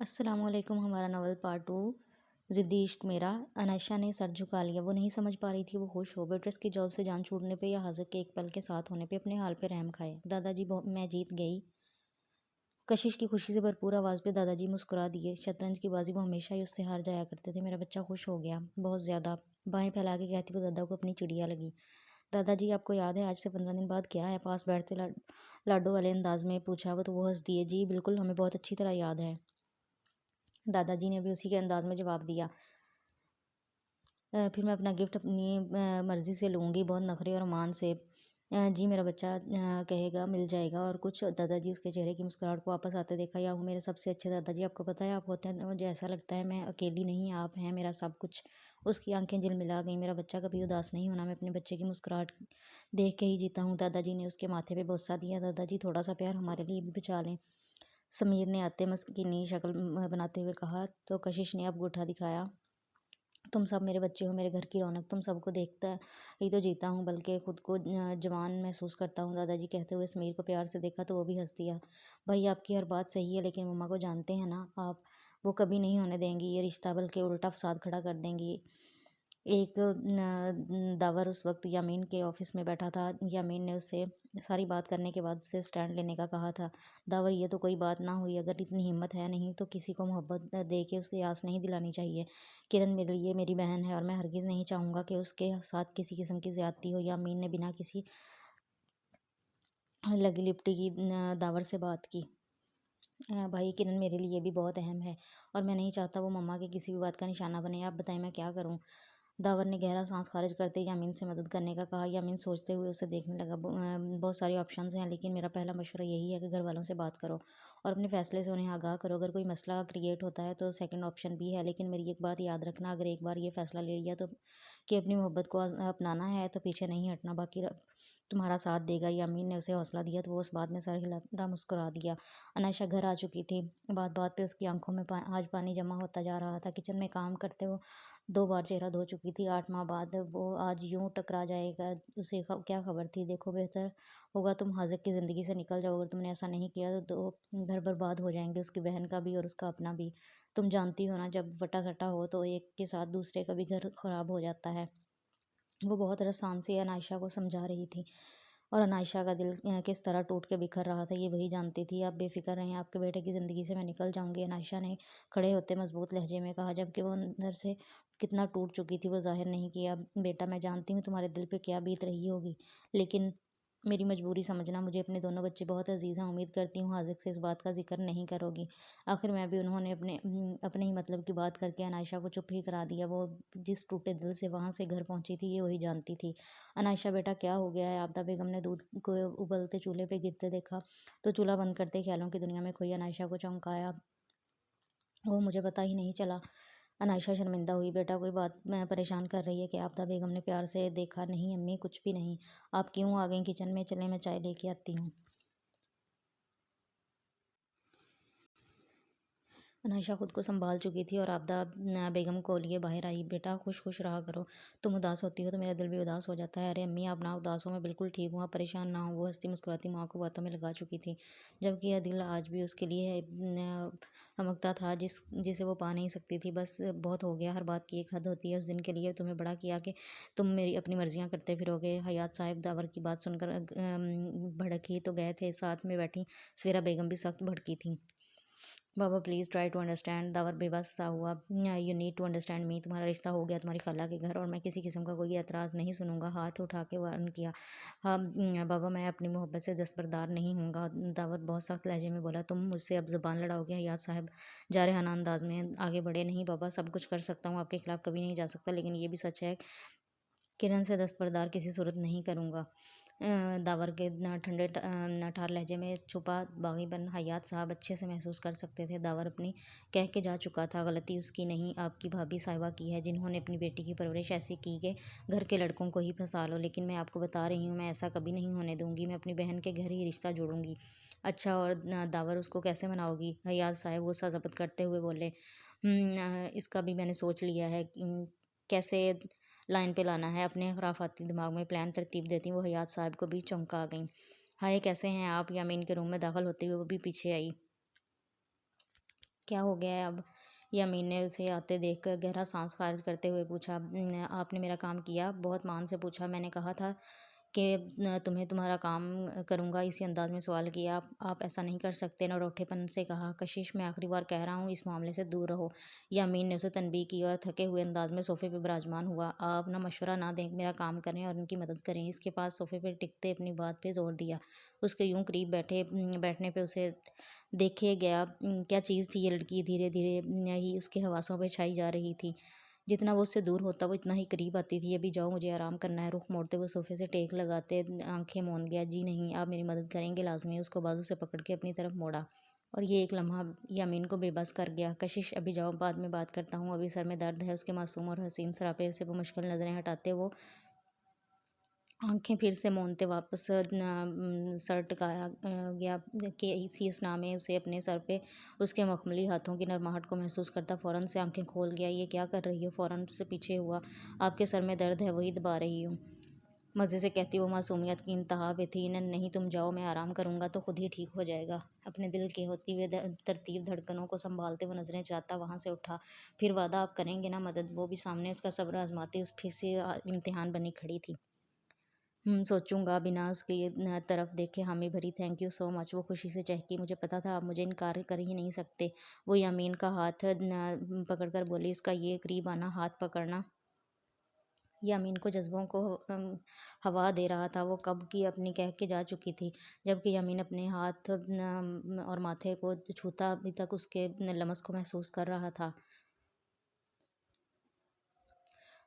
السلام علیکم۔ ہمارا ناول پارٹ 2 ضدی عشق میرا۔ انائشہ نے سر جھکا لیا۔ وہ نہیں سمجھ پا رہی تھی وہ خوش ہو بیٹرس کی جاب سے جان چھوڑنے پہ یا حاضر کے ایک پل کے ساتھ ہونے پہ اپنے حال پہ رحم کھائے۔ دادا جی میں جیت گئی۔ کشش کی خوشی سے بھرپور آواز پہ دادا جی مسکرا دیے۔ شطرنج کی بازی وہ ہمیشہ ہی اس سے ہار جایا کرتے تھے۔ میرا بچہ خوش ہو گیا، بہت زیادہ، بائیں پھیلا کے کہتی وہ دادا کو اپنی چڑیا لگی۔ دادا جی آپ کو یاد ہے آج سے 15 دن بعد کیا ہے؟ پاس بیٹھتے لاڈو والے انداز میں پوچھا تو وہ ہنس دیے۔ جی بالکل، ہمیں بہت اچھی طرح یاد ہے۔ دادا جی نے بھی اسی کے انداز میں جواب دیا۔ پھر میں اپنا گفٹ اپنی مرضی سے لوں گی، بہت نخرے اور مان سے۔ جی میرا بچہ کہے گا مل جائے گا اور کچھ۔ دادا جی اس کے چہرے کی مسکراہٹ کو واپس آتے دیکھا۔ یا وہ میرے سب سے اچھے دادا جی، آپ کو پتہ ہے آپ ہوتے ہیں مجھے ایسا لگتا ہے میں اکیلی نہیں، آپ ہیں میرا سب کچھ۔ اس کی آنکھیں جلملا گئیں۔ میرا بچہ کبھی اداس نہیں ہونا، میں اپنے بچے کی مسکراہٹ دیکھ کے ہی جیتا ہوں۔ دادا جی نے اس کے ماتھے پہ بوسہ دیا۔ دادا جی تھوڑا سا پیار ہمارے لیے بھی بچا لیں، سمیر نے آتے مسکینی شکل بناتے ہوئے کہا تو کشش نے اب گوٹھا دکھایا۔ تم سب میرے بچے ہو، میرے گھر کی رونق، تم سب کو دیکھتا ہی تو جیتا ہوں بلکہ خود کو جوان محسوس کرتا ہوں۔ دادا جی کہتے ہوئے سمیر کو پیار سے دیکھا تو وہ بھی ہنس دیا۔ بھائی آپ کی ہر بات صحیح ہے لیکن مما کو جانتے ہیں نا آپ، وہ کبھی نہیں ہونے دیں گی یہ رشتہ، بلکہ الٹا فساد کھڑا کر دیں گی۔ ایک داور اس وقت یامین کے آفس میں بیٹھا تھا۔ یامین نے اس سے ساری بات کرنے کے بعد اسے اسٹینڈ لینے کا کہا تھا۔ داور یہ تو کوئی بات نہ ہوئی، اگر اتنی ہمت ہے نہیں تو کسی کو محبت دے کے اسے آس نہیں دلانی چاہیے۔ کرن میرے لیے میری بہن ہے اور میں ہرگز نہیں چاہوں گا کہ اس کے ساتھ کسی قسم کی زیادتی ہو۔ یامین نے بنا کسی لگی لپٹی کی داور سے بات کی۔ بھائی کرن میرے لیے بھی بہت اہم ہے اور میں نہیں چاہتا وہ مما کی کسی بھی بات کا نشانہ بنے۔ آپ بتائیں میں کیا کروں؟ داور نے گہرا سانس خارج کرتے یامین سے مدد کرنے کا کہا۔ یامین سوچتے ہوئے اسے دیکھنے لگا۔ بہت ساری آپشنز ہیں لیکن میرا پہلا مشورہ یہی ہے کہ گھر والوں سے بات کرو اور اپنے فیصلے سے انہیں آگاہ کرو۔ اگر کوئی مسئلہ کریٹ ہوتا ہے تو سیکنڈ آپشن بھی ہے، لیکن میری ایک بات یاد رکھنا، اگر ایک بار یہ فیصلہ لے لیا تو کہ اپنی محبت کو اپنانا ہے تو پیچھے نہیں ہٹنا، باقی تمہارا ساتھ دے گا۔ یامین نے اسے حوصلہ دیا تو وہ اس بات میں سر ہلاتا مسکرا دیا۔ انائشہ گھر آ چکی تھی۔ بات بات پہ اس کی آنکھوں میں آج پانی جمع ہوتا جا رہا تھا۔ کچن میں کام کرتے وہ 2 بار چہرہ دھو چکی تھی۔ 8 ماہ بعد وہ آج یوں ٹکرا جائے گا، اسے کیا خبر تھی؟ دیکھو بہتر ہوگا تم حاذق کی زندگی سے نکل جاؤ، اگر تم نے ایسا نہیں کیا تو گھر برباد ہو جائیں گے، اس کی بہن کا بھی اور اس کا اپنا بھی۔ تم جانتی ہو نا جب وٹا سٹا ہو تو ایک کے ساتھ دوسرے کا بھی گھر خراب ہو جاتا ہے۔ وہ بہت رسان سے انائشہ کو سمجھا رہی تھی اور انائشہ کا دل کس طرح ٹوٹ کے بکھر رہا تھا یہ وہی جانتی تھی۔ آپ بے فکر رہیں، آپ کے بیٹے کی زندگی سے میں نکل جاؤں گی، انائشہ نے کھڑے ہوتے مضبوط لہجے میں کہا، جبکہ وہ اندر سے کتنا ٹوٹ چکی تھی وہ ظاہر نہیں کیا۔ بیٹا میں جانتی ہوں تمہارے دل پہ کیا بیت رہی ہوگی، لیکن میری مجبوری سمجھنا، مجھے اپنے دونوں بچے بہت عزیز ہیں، امید کرتی ہوں حاذق سے اس بات کا ذکر نہیں کرو گی۔ آخر میں بھی انہوں نے اپنے ہی مطلب کی بات کر کے انائشہ کو چپ ہی کرا دیا۔ وہ جس ٹوٹے دل سے وہاں سے گھر پہنچی تھی یہ وہی جانتی تھی۔ انائشہ بیٹا کیا ہو گیا ہے؟ آبدہ بیگم نے دودھ کو ابلتے چولہے پہ گرتے دیکھا تو چولہا بند کرتے خیالوں کی دنیا میں کھوئی انائشہ کو چونکایا۔ وہ مجھے پتہ ہی نہیں چلا۔ انائشہ شرمندہ ہوئی۔ بیٹا کوئی بات میں پریشان کر رہی ہے کہ؟ آبدہ بیگم نے پیار سے دیکھا۔ نہیں امی کچھ بھی نہیں۔ آپ کیوں آ گئیں کچن میں؟ چلیں میں چائے لے کے آتی ہوں۔ انائشہ خود کو سنبھال چکی تھی اور آبدہ بیگم کو لیے باہر آئی۔ بیٹا خوش خوش رہا کرو، تم اداس ہوتی ہو تو میرا دل بھی اداس ہو جاتا ہے۔ ارے امی آپ نہ اداس ہو، میں بالکل ٹھیک ہوں، آپ پریشان نہ ہوں۔ وہ ہنستی مسکراتی ماں کو باتوں میں لگا چکی تھی، جبکہ یہ دل آج بھی اس کے لیے امکتا تھا جسے وہ پا نہیں سکتی تھی۔ بس بہت ہو گیا، ہر بات کی ایک حد ہوتی ہے۔ اس دن کے لیے تمہیں بڑا کیا کہ تم میری اپنی مرضیاں کرتے پھرو گے۔ حیات صاحب داور کی بات سن کر بھڑک ہی تو گئے تھے، ساتھ میں بیٹھی سویرا بیگم بھی سخت بھڑکی تھیں۔ بابا please try to understand. Dawar بے بس سا ہوا۔ You need to understand me. تمہارا رشتہ ہو گیا تمہاری خالہ کے گھر اور میں کسی قسم کا کوئی اعتراض نہیں سنوں گا۔ ہاتھ اٹھا کے وارن کیا۔ ہاں بابا میں اپنی محبت سے دستبردار نہیں ہوں گا، داور بہت سخت لہجے میں بولا۔ تم مجھ سے اب زبان لڑاؤ گے؟ حیات صاحب جارحانہ انداز میں آگے بڑھے۔ نہیں بابا، سب کچھ کر سکتا ہوں، آپ کے خلاف کبھی نہیں جا سکتا، لیکن یہ بھی سچ ہے کرن سے دستبردار کسی صورت نہیں کروں گا۔ داور کے ٹھنڈے ٹھار لہجے میں چھپا باغی پن حیات صاحب اچھے سے محسوس کر سکتے تھے۔ داور اپنی کہہ کے جا چکا تھا، غلطی اس کی نہیں آپ کی بھابھی صاحبہ کی ہے، جنہوں نے اپنی بیٹی کی پرورش ایسی کی کہ گھر کے لڑکوں کو ہی پھنسا لو۔ لیکن میں آپ کو بتا رہی ہوں میں ایسا کبھی نہیں ہونے دوں گی، میں اپنی بہن کے گھر ہی رشتہ جوڑوں گی۔ اچھا اور داور اس کو کیسے مناؤ گی؟ حیات صاحب غصہ ضبط کرتے ہوئے بولے۔ اس کا بھی میں نے سوچ لیا ہے کیسے لائن پہ لانا ہے، اپنے خرافاتی دماغ میں پلان ترتیب دیتی وہ حیات صاحب کو بھی چونکا گئیں۔ ہائے کیسے ہیں آپ؟ یامین کے روم میں داخل ہوتے ہوئے وہ بھی پیچھے آئی۔ کیا ہو گیا ہے اب؟ یمین نے اسے آتے دیکھ کر گہرا سانس خارج کرتے ہوئے پوچھا۔ آپ نے میرا کام کیا؟ بہت مان سے پوچھا۔ میں نے کہا تھا کہ تمہیں تمہارا کام کروں گا، اسی انداز میں سوال کیا۔ آپ ایسا نہیں کر سکتے، نروٹھے پن سے کہا۔ کشش، میں آخری بار کہہ رہا ہوں، اس معاملے سے دور رہو۔ یامین نے اسے تنبیہ کی اور تھکے ہوئے انداز میں صوفے پہ براجمان ہوا۔ آپ نہ مشورہ نہ دیں، میرا کام کریں اور ان کی مدد کریں۔ اس کے پاس صوفے پہ ٹکتے اپنی بات پہ زور دیا۔ اس کے یوں قریب بیٹھنے پہ اسے دیکھے گیا کیا چیز تھی یہ لڑکی، دھیرے دھیرے ہی اس کے حواسوں پہ چھائی جا رہی تھی۔ جتنا وہ اس سے دور ہوتا وہ اتنا ہی قریب آتی تھی۔ ابھی جاؤ، مجھے آرام کرنا ہے۔ رخ موڑتے ہوئے صوفے سے ٹیک لگاتے آنکھیں موند گیا۔ جی نہیں، آپ میری مدد کریں گے لازمی۔ اس کو بازو سے پکڑ کے اپنی طرف موڑا اور یہ ایک لمحہ یامین کو بے بس کر گیا۔ کشش، ابھی جاؤ، بعد میں بات کرتا ہوں، ابھی سر میں درد ہے۔ اس کے معصوم اور حسین سراپے سے بمشکل نظریں ہٹاتے وہ آنکھیں پھر سے موندتے واپس سر ٹکایا گیا کہ اسی اثنا میں اسے اپنے سر پہ اس کے مخملی ہاتھوں کی نرماہٹ کو محسوس کرتا فوراً سے آنکھیں کھول گیا۔ یہ کیا کر رہی ہو؟ فوراً سے پیچھے ہوا۔ آپ کے سر میں درد ہے، وہی دبا رہی ہوں، مزے سے کہتی وہ معصومیت کی انتہا پہ تھی۔ نہیں، تم جاؤ، میں آرام کروں گا تو خود ہی ٹھیک ہو جائے گا۔ اپنے دل کے ہوتی ہوئے ترتیب دھڑکنوں کو سنبھالتے وہ نظریں چراتا وہاں سے اٹھا۔ پھر وعدہ آپ کریں گے نا مدد؟ وہ بھی سامنے اس کا صبر آزماتی اس پھر سے امتحان بنی کھڑی تھی۔ سوچوں گا، بنا اس کی طرف دیکھے حامی بھری۔ تھینک یو سو مچ، وہ خوشی سے چہکی۔ مجھے پتا تھا آپ مجھے انکار کر ہی نہیں سکتے۔ وہ یامین کا ہاتھ پکڑ کر بولی۔ اس کا یہ قریب آنا، ہاتھ پکڑنا یامین کو جذبوں کو ہوا دے رہا تھا۔ وہ کب کی اپنی کہہ کے جا چکی تھی، جبکہ یامین اپنے ہاتھ اور ماتھے کو چھوتا ابھی تک اس کے لمس کو محسوس کر رہا تھا۔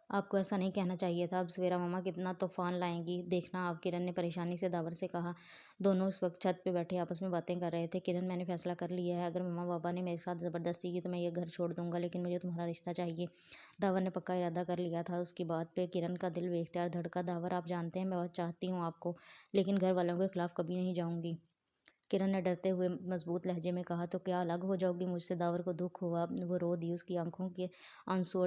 آپ کو ایسا نہیں کہنا چاہیے تھا۔ اب سویرا ماما کتنا طوفان لائیں گی دیکھنا آپ، کرن نے پریشانی سے داور سے کہا۔ دونوں اس وقت چھت پہ بیٹھے آپس میں باتیں کر رہے تھے۔ کرن، میں نے فیصلہ کر لیا ہے، اگر ماما بابا نے میرے ساتھ زبردستی کی تو میں یہ گھر چھوڑ دوں گا، لیکن مجھے تمہارا رشتہ چاہیے۔ داور نے پکا ارادہ کر لیا تھا۔ اس کی بات پہ کرن کا دل بے اختیار دھڑکا۔ داور، آپ جانتے ہیں میں بہت چاہتی ہوں آپ کو، لیکن گھر والوں کے خلاف کبھی نہیں جاؤں گی، کرن نے ڈرتے ہوئے مضبوط لہجے میں کہا۔ تو کیا الگ ہو جاؤ گی مجھ سے؟ داور کو دکھ ہوا، وہ رو دی۔ اس کی آنکھوں کے آنسو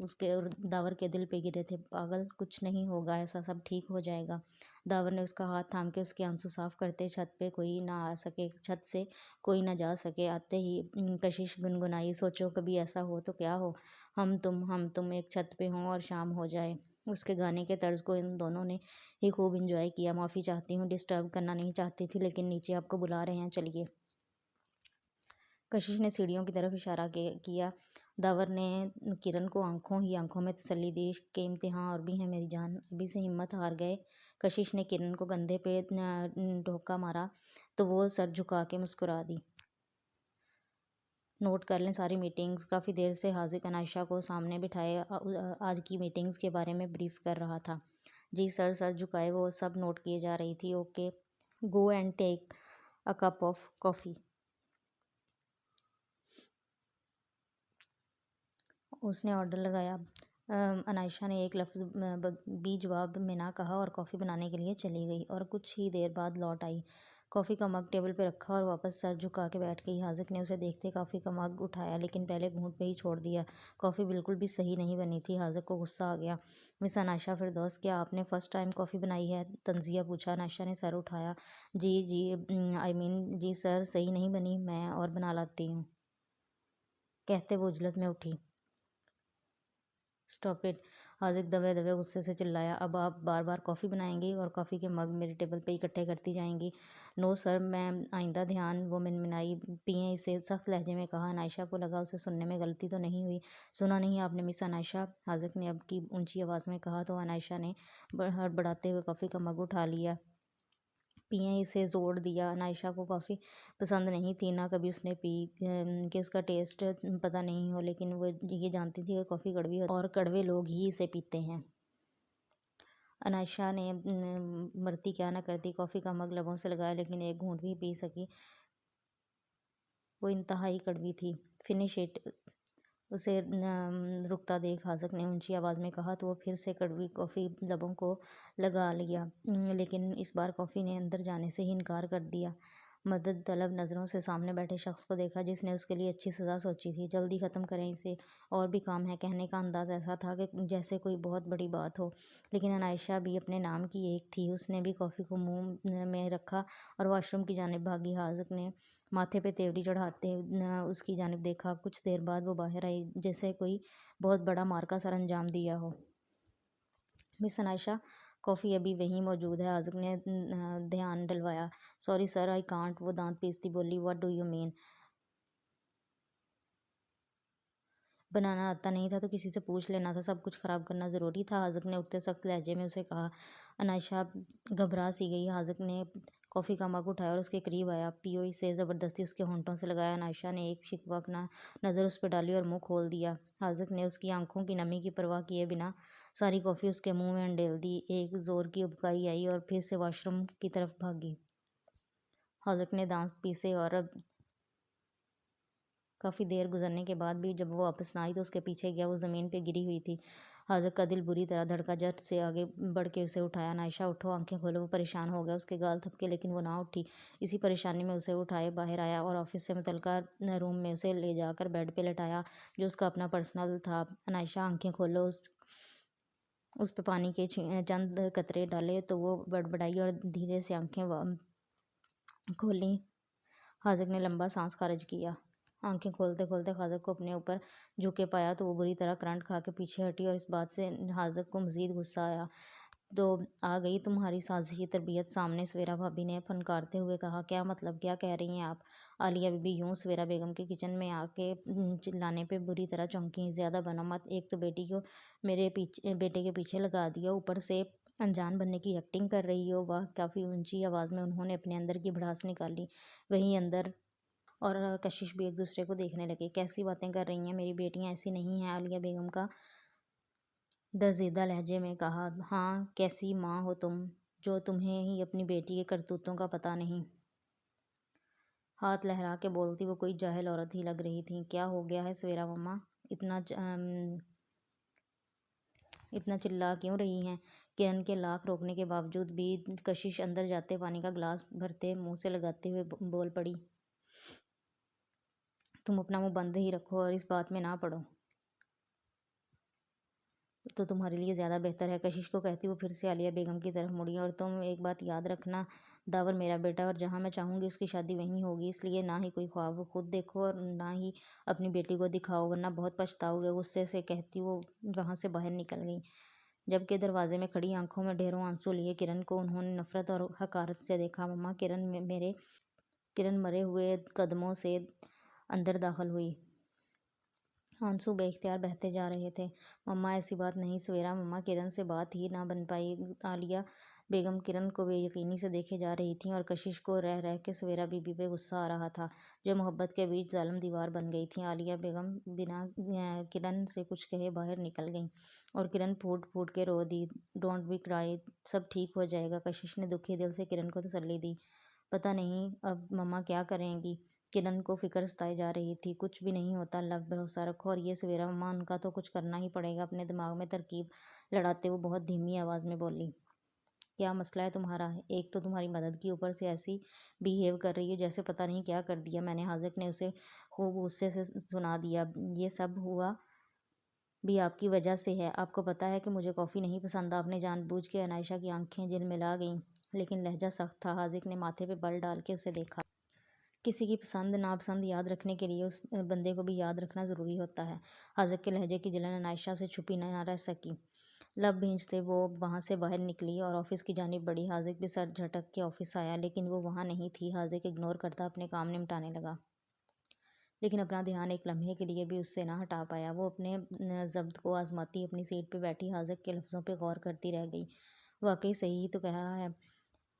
اس کے اور داور کے دل پہ گرے تھے۔ پاگل، کچھ نہیں ہوگا ایسا، سب ٹھیک ہو جائے گا۔ داور نے اس کا ہاتھ تھام کے اس کے آنسو صاف کرتے چھت پہ کوئی نہ آ سکے، چھت سے کوئی نہ جا سکے۔ آتے ہی کشش گنگنائی، سوچو کبھی ایسا ہو تو کیا ہو، ہم تم ایک چھت پہ ہوں اور شام ہو جائے۔ اس کے گانے کے طرز کو ان دونوں نے ہی خوب انجوائے کیا۔ معافی چاہتی ہوں، ڈسٹرب کرنا نہیں چاہتی تھی، لیکن نیچے آپ کو بلا رہے ہیں، چلیے۔ کشش نے سیڑھیوں کی طرف اشارہ کیا۔ داور نے کرن کو آنکھوں ہی آنکھوں میں تسلی دی۔ عشق کے امتحان اور بھی ہیں میری جان، ابھی سے ہمت ہار گئے؟ کشش نے کرن کو کندھے پہ ٹھوکا مارا تو وہ سر جھکا کے مسکرا دی۔ نوٹ کر لیں ساری میٹنگز۔ کافی دیر سے حاذق عائشہ کو سامنے بٹھائے آج کی میٹنگز کے بارے میں بریف کر رہا تھا۔ جی سر، سر جھکائے وہ سب نوٹ کیے جا رہی تھی۔ Okay, go and take a cup of coffee, اس نے آرڈر لگایا۔ عائشہ نے ایک لفظ بھی جواب میں نہ کہا اور کافی بنانے کے لیے چلی گئی اور کچھ ہی دیر بعد لوٹ آئی۔ کافی کا مگ ٹیبل پہ رکھا اور واپس سر جھکا کے بیٹھ گئی۔ حاذق نے اسے دیکھتے کافی کا مگ اٹھایا، لیکن پہلے گھونٹ پہ ہی چھوڑ دیا۔ کافی بالکل بھی صحیح نہیں بنی تھی۔ حاذق کو غصہ آ گیا۔ مس عائشہ فردوس، کیا آپ نے فرسٹ ٹائم کافی بنائی ہے؟ طنزیہ پوچھا۔ عائشہ نے سر اٹھایا۔ جی جی سر، صحیح نہیں بنی، میں اور بنا لاتی ہوں، کہتے وہ اجلت میں اٹھی۔ اسٹاپ اٹ، حاذق دبے دبے غصے سے چلایا۔ اب آپ بار بار کافی بنائیں گی اور کافی کے مگ میرے ٹیبل پہ اکٹھے کرتی جائیں گی؟ نو سر، میں آئندہ دھیان۔ وہ منمنائی۔ پئیں اسے، سخت لہجے میں کہا۔ عائشہ کو لگا اسے سننے میں غلطی تو نہیں ہوئی۔ سنا نہیں آپ نے مس عائشہ؟ حاذق نے اب کی اونچی آواز میں کہا تو عائشہ نے ہڑبڑاتے ہوئے کافی کا مگ اٹھا لیا۔ پئیں اسے، زور دیا۔ عائشہ کو کافی پسند نہیں تھی، نہ کبھی اس نے پی کہ اس کا ٹیسٹ پتہ نہیں ہو، لیکن وہ یہ جانتی تھی کہ کافی کڑوی ہوتی ہے اور کڑوے لوگ ہی اسے پیتے ہیں۔ عائشہ نے مرتی کیا نہ کرتی، کافی کا مگ لبوں سے لگایا، لیکن ایک گھونٹ بھی پی سکی۔ وہ انتہائی کڑوی تھی۔ فنش اٹ، اسے رکتا دیکھ حاذق نے اونچی آواز میں کہا تو وہ پھر سے کڑوی کافی لبوں کو لگا لیا، لیکن اس بار کافی نے اندر جانے سے ہی انکار کر دیا۔ مدد طلب نظروں سے سامنے بیٹھے شخص کو دیکھا جس نے اس کے لیے اچھی سزا سوچی تھی۔ جلدی ختم کریں اسے، اور بھی کام ہے۔ کہنے کا انداز ایسا تھا کہ جیسے کوئی بہت بڑی بات ہو، لیکن عائشہ بھی اپنے نام کی ایک تھی۔ اس نے بھی کافی کو منہ میں رکھا اور واش روم کی جانب بھاگی۔ حاذق نے ماتھے پہ تیوری چڑھاتے اس کی جانب دیکھا۔ کچھ دیر بعد وہ باہر آئی جیسے کوئی بہت بڑا مارکا سر انجام دیا ہو۔ مس عنائشہ، کافی ابھی وہیں موجود ہے، حاذق نے دھیان ڈلوایا۔ سوری سر، آئی کانٹ، وہ دانت پیستی بولی۔ What do you mean? بنانا آتا نہیں تھا تو کسی سے پوچھ لینا تھا، سب کچھ خراب کرنا ضروری تھا؟ حاذق نے اٹھتے سخت لہجے میں اسے کہا۔ عنائشہ گھبرا سی گئی۔ حاذق نے کافی کا مگ اٹھایا اور اس کے قریب آیا۔ پیو اسے زبردستی اس کے ہونٹوں سے لگایا۔ عنائشہ نے ایک شفقانہ نظر اس پہ ڈالی اور منہ کھول دیا۔ حاذق نے اس کی آنکھوں کی نمی کی پرواہ کیے بنا ساری کافی اس کے منہ میں انڈیل دی۔ ایک زور کی ابکائی آئی اور پھر سے واش روم کی طرف بھاگی۔ حاذق نے دانت پیسے اور اب کافی دیر گزرنے کے بعد بھی جب وہ واپس نہ آئی تو اس کے پیچھے گیا۔ وہ زمین پہ گری ہوئی تھی۔ حاذق کا دل بری طرح دھڑکا۔ جھٹ سے آگے بڑھ کے اسے اٹھایا۔ عنائشہ اٹھو، آنکھیں کھولو۔ وہ پریشان ہو گیا۔ اس کے گال تھپکے لیکن وہ نہ اٹھی۔ اسی پریشانی میں اسے اٹھائے باہر آیا اور آفس سے متعلقہ روم میں اسے لے جا کر بیڈ پہ لٹایا جو اس کا اپنا پرسنل تھا۔ عنائشہ آنکھیں کھولو۔ اس پہ پانی کے چند قطرے ڈالے تو وہ بڑبڑائی اور دھیرے سے آنکھیں کھولیں۔ حاذق نے لمبا سانس خارج کیا۔ آنکھیں کھولتے کھولتے حاذق کو اپنے اوپر جھکے پایا تو وہ بری طرح کرنٹ کھا کے پیچھے ہٹی اور اس بات سے حاذق کو مزید غصہ آیا۔ تو آ گئی تمہاری سازشی تربیت سامنے، سویرا بھابی نے پھنکارتے ہوئے کہا۔ کیا مطلب؟ کیا کہہ رہی ہیں آپ؟ عالیہ بی بی یوں سویرا بیگم کے کچن میں آ کے چلانے پہ بری طرح چونکیں۔ زیادہ بنو مت، ایک تو بیٹی کو میرے بیٹے کے پیچھے لگا دیا، اوپر سے انجان بننے کی ایکٹنگ کر رہی ہو۔ واہ! کافی اونچی آواز میں انہوں نے اپنے اندر کی بھڑاس نکالی۔ وہیں اندر اور کشش بھی ایک دوسرے کو دیکھنے لگے۔ کیسی باتیں کر رہی ہیں؟ میری بیٹیاں ایسی نہیں ہیں، عالیہ بیگم کا درزیدہ لہجے میں کہا۔ ہاں، کیسی ماں ہو تم جو تمہیں ہی اپنی بیٹی کے کرتوتوں کا پتہ نہیں؟ ہاتھ لہرا کے بولتی وہ کوئی جاہل عورت ہی لگ رہی تھیں۔ کیا ہو گیا ہے سویرا مما؟ اتنا چلا کیوں رہی ہیں؟ کرن کے لاکھ روکنے کے باوجود بھی کشش اندر جاتے پانی کا گلاس بھرتے منہ سے لگاتے ہوئے بول پڑی۔ تم اپنا منہ بند ہی رکھو اور اس بات میں نہ پڑو تو تمہارے لیے زیادہ بہتر ہے، کشش کو کہتی وہ پھر سے عالیہ بیگم کی طرف مڑی۔ اور تم ایک بات یاد رکھنا، داور میرا بیٹا اور جہاں میں چاہوں گی اس کی شادی وہیں ہوگی، اس لیے نہ ہی کوئی خواب خود دیکھو اور نہ ہی اپنی بیٹی کو دکھاؤ ورنہ بہت پچھتاؤ گے۔ غصے سے کہتی وہ وہاں سے باہر نکل گئی۔ جبکہ دروازے میں کھڑی آنکھوں میں ڈھیروں آنسو لیے کرن کو انہوں نے نفرت اور حقارت سے دیکھا۔ مما، کرن مرے ہوئے قدموں سے اندر داخل ہوئی۔ آنسو بے اختیار بہتے جا رہے تھے۔ مما، ایسی بات نہیں سویرا مما، کرن سے بات ہی نہ بن پائی۔ عالیہ بیگم کرن کو بے یقینی سے دیکھے جا رہی تھیں اور کشش کو رہ رہ کے سویرا بی بی پہ غصہ آ رہا تھا جو محبت کے بیچ ظالم دیوار بن گئی تھی۔ عالیہ بیگم بنا کرن سے کچھ کہے باہر نکل گئیں اور کرن پھوٹ پھوٹ کے رو دی۔ ڈونٹ بی کرائی، سب ٹھیک ہو جائے گا، کشش نے دکھی دل سے کرن کو تسلی دی۔ پتہ نہیں اب مما کیا کریں گی؟ کرن کو فکر ستائے جا رہی تھی۔ کچھ بھی نہیں ہوتا، اللہ پہ بھروسہ رکھو۔ اور یہ سویرا مما، ان کا تو کچھ کرنا ہی پڑے گا، اپنے دماغ میں ترکیب لڑاتے وہ بہت دھیمی آواز میں بولی۔ کیا مسئلہ ہے تمہارا؟ ایک تو تمہاری مدد کی، اوپر سے ایسی بیہیو کر رہی ہو جیسے پتہ نہیں کیا کر دیا میں نے۔ حاذق نے اسے خوب غصے سے سنا دیا۔ یہ سب ہوا بھی آپ کی وجہ سے ہے۔ آپ کو پتہ ہے کہ مجھے کافی نہیں پسند۔ آپ نے جان بوجھ کے عنائشہ کی آنکھیں جھلملا گئیں لیکن لہجہ سخت تھا۔ حاذق نے ماتھے پہ بل ڈال کے اسے دیکھا۔ کسی کی پسند ناپسند یاد رکھنے کے لیے اس بندے کو بھی یاد رکھنا ضروری ہوتا ہے۔ حاذق کے لہجے کی جلن عنائشہ سے چھپی نہ رہ سکی۔ لب بھینچتے وہ وہاں سے باہر نکلی اور آفس کی جانب بڑھی۔ حاذق بھی سر جھٹک کے آفس آیا لیکن وہ وہاں نہیں تھی۔ حاذق اگنور کرتا اپنے کام نمٹانے لگا لیکن اپنا دھیان ایک لمحے کے لیے بھی اس سے نہ ہٹا پایا۔ وہ اپنے ضبط کو آزماتی اپنی سیٹ پہ بیٹھی حاذق کے لفظوں پہ غور کرتی رہ گئی۔ واقعی صحیح ہی تو کہا ہے،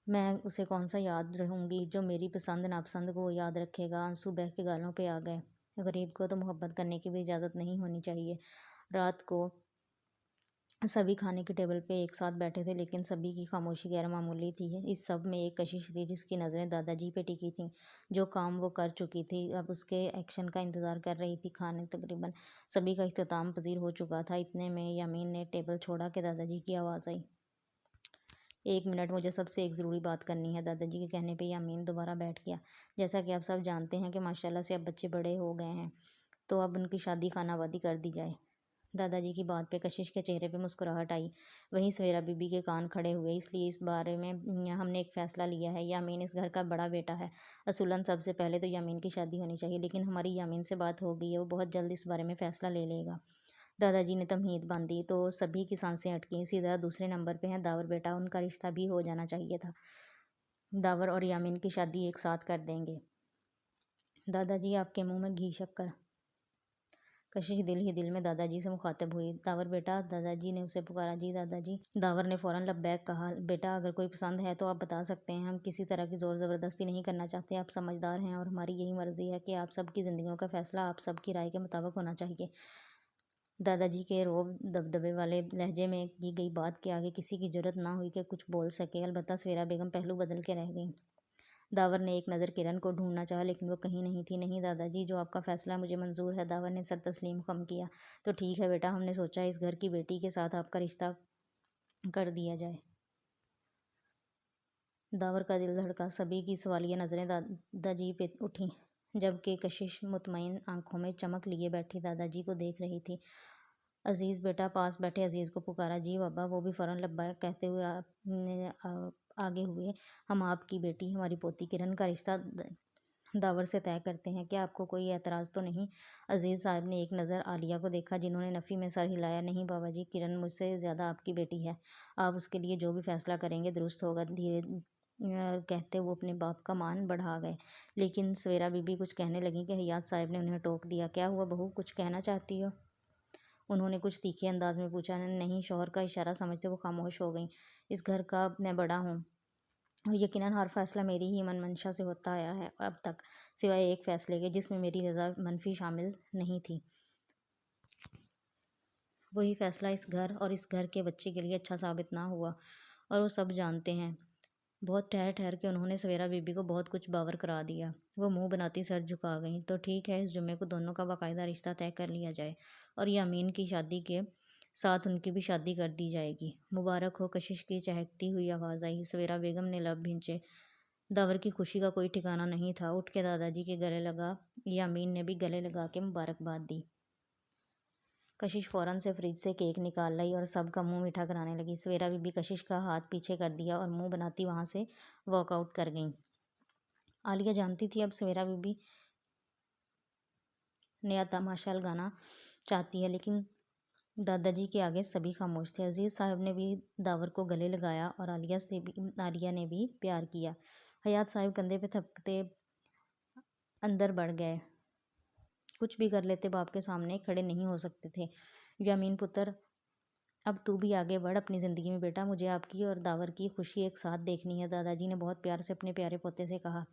میں اسے کون سا یاد رہوں گی جو میری پسند ناپسند کو وہ یاد رکھے گا؟ آنسو بہہ کے گالوں پہ آ گئے۔ غریب کو تو محبت کرنے کی بھی اجازت نہیں ہونی چاہیے۔ رات کو سبھی کھانے کے ٹیبل پہ ایک ساتھ بیٹھے تھے لیکن سبھی کی خاموشی غیر معمولی تھی۔ اس سب میں ایک کشش تھی جس کی نظریں دادا جی پہ ٹکی تھیں۔ جو کام وہ کر چکی تھی اب اس کے ایکشن کا انتظار کر رہی تھی۔ کھانے تقریباً سبھی کا اختتام پذیر ہو چکا تھا۔ اتنے میں یامین نے ٹیبل چھوڑا کہ دادا جی کی آواز آئی۔ ایک منٹ، مجھے سب سے ایک ضروری بات کرنی ہے۔ دادا جی کے کہنے پہ یامین دوبارہ بیٹھ گیا۔ جیسا کہ آپ سب جانتے ہیں کہ ماشاءاللہ سے اب بچے بڑے ہو گئے ہیں تو اب ان کی شادی خانہ وادی کر دی جائے۔ دادا جی کی بات پہ کشش کے چہرے پہ مسکراہٹ آئی۔ وہیں سویرا بی بی کے کان کھڑے ہوئے۔ اس لیے اس بارے میں ہم نے ایک فیصلہ لیا ہے، یامین اس گھر کا بڑا بیٹا ہے۔ اصولاً سب سے پہلے تو یامین کی شادی ہونی چاہیے، لیکن ہماری یامین سے بات ہو گئی ہے، وہ بہت جلد اس بارے میں فیصلہ لے لے گا۔ دادا جی نے تمہید باندھی تو سبھی کی سانسیں اٹکیں۔ سیدھا دوسرے نمبر پہ ہے داور بیٹا، ان کا رشتہ بھی ہو جانا چاہیے تھا۔ داور اور یامین کی شادی ایک ساتھ کر دیں گے۔ دادا جی آپ کے منہ میں گھی شکر۔ کشش دل ہی دل میں دادا جی سے مخاطب ہوئی۔ داور بیٹا، دادا جی نے اسے پکارا۔ جی دادا جی۔ داور نے فوراً لبیک کہا۔ بیٹا اگر کوئی پسند ہے تو آپ بتا سکتے ہیں، ہم کسی طرح کی زور زبردستی نہیں کرنا چاہتے۔ آپ سمجھدار ہیں اور ہماری یہی مرضی ہے کہ آپ سب کی زندگیوں کا فیصلہ آپ سب کی رائے کے مطابق ہونا چاہیے۔ دادا جی کے روب دبدبے والے لہجے میں کی گئی بات کے آگے کسی کی جرأت نہ ہوئی کہ کچھ بول سکے، البتہ سویرا بیگم پہلو بدل کے رہ گئیں۔ داور نے ایک نظر کرن کو ڈھونڈنا چاہا لیکن وہ کہیں نہیں تھی۔ نہیں دادا جی، جو آپ کا فیصلہ مجھے منظور ہے۔ داور نے سر تسلیم خم کیا۔ تو ٹھیک ہے بیٹا، ہم نے سوچا اس گھر کی بیٹی کے ساتھ آپ کا رشتہ کر دیا جائے۔ داور کا دل دھڑکا۔ سبھی کی سوالیہ نظریں دادا جی پہ اٹھیں، جبکہ کشش مطمئن آنکھوں میں چمک لیے بیٹھی دادا جی کو دیکھ رہی تھی۔ عزیز بیٹا، پاس بیٹھے عزیز کو پکارا۔ جی بابا۔ وہ بھی فوراً لبیک کہتے ہوئے آگے ہوئے۔ ہم آپ کی بیٹی، ہماری پوتی کرن کا رشتہ داور سے طے کرتے ہیں، کیا آپ کو کوئی اعتراض تو نہیں؟ عزیز صاحب نے ایک نظر عالیہ کو دیکھا، جنہوں نے نفی میں سر ہلایا۔ نہیں بابا جی، کرن مجھ سے زیادہ آپ کی بیٹی ہے، آپ اس کے لیے جو بھی فیصلہ کریں گے درست ہوگا۔ دھیرے کہتے وہ اپنے باپ کا مان بڑھا گئے۔ لیکن سویرا بی بی کچھ کہنے لگیں کہ حیات صاحب نے انہیں ٹوک دیا۔ کیا ہوا بہو، کچھ کہنا چاہتی ہو؟ انہوں نے کچھ تیکھے انداز میں پوچھا۔ نہیں، شوہر کا اشارہ سمجھتے وہ خاموش ہو گئیں۔ اس گھر کا میں بڑا ہوں اور یقیناً ہر فیصلہ میری ہی من منشا سے ہوتا آیا ہے اب تک، سوائے ایک فیصلے کے جس میں میری رضا منفی شامل نہیں تھی۔ وہی فیصلہ اس گھر اور اس گھر کے بچے کے لیے اچھا ثابت نہ ہوا، اور وہ سب جانتے ہیں۔ بہت ٹھہر ٹھہر کے انہوں نے سویرا بی بی کو بہت کچھ باور کرا دیا۔ وہ منہ بناتی سر جھکا گئیں۔ تو ٹھیک ہے، اس جمعے کو دونوں کا باقاعدہ رشتہ طے کر لیا جائے اور یامین کی شادی کے ساتھ ان کی بھی شادی کر دی جائے گی۔ مبارک ہو، کشش کی چہکتی ہوئی آواز آئی۔ سویرا بیگم نے لب بھینچے۔ داور کی خوشی کا کوئی ٹھکانہ نہیں تھا۔ اٹھ کے دادا جی کے گلے لگا۔ یامین نے بھی گلے لگا کے مبارکباد دی۔ کشش فوراً سے فریج سے کیک نکال لائی اور سب کا منہ میٹھا کرانے لگی۔ سویرا بی بی کشش کا ہاتھ پیچھے کر دیا اور منہ بناتی وہاں سے واک آؤٹ کر گئیں۔ عالیہ جانتی تھی اب سویرا بی بی نیا تماشا لگانا چاہتی ہے، لیکن دادا جی کے آگے سبھی خاموش تھے۔ عزیز صاحب نے بھی داور کو گلے لگایا اور عالیہ نے بھی پیار کیا۔ حیات صاحب کندھے پہ تھپکتے اندر بڑھ گئے۔ کچھ بھی کر لیتے، باپ کے سامنے کھڑے نہیں ہو سکتے تھے۔ یامین پتر، اب تو بھی آگے بڑھ اپنی زندگی میں بیٹا، مجھے آپ کی اور داور کی خوشی ایک ساتھ دیکھنی ہے، دادا جی نے بہت پیار سے اپنے پیارے پوتے سے کہا۔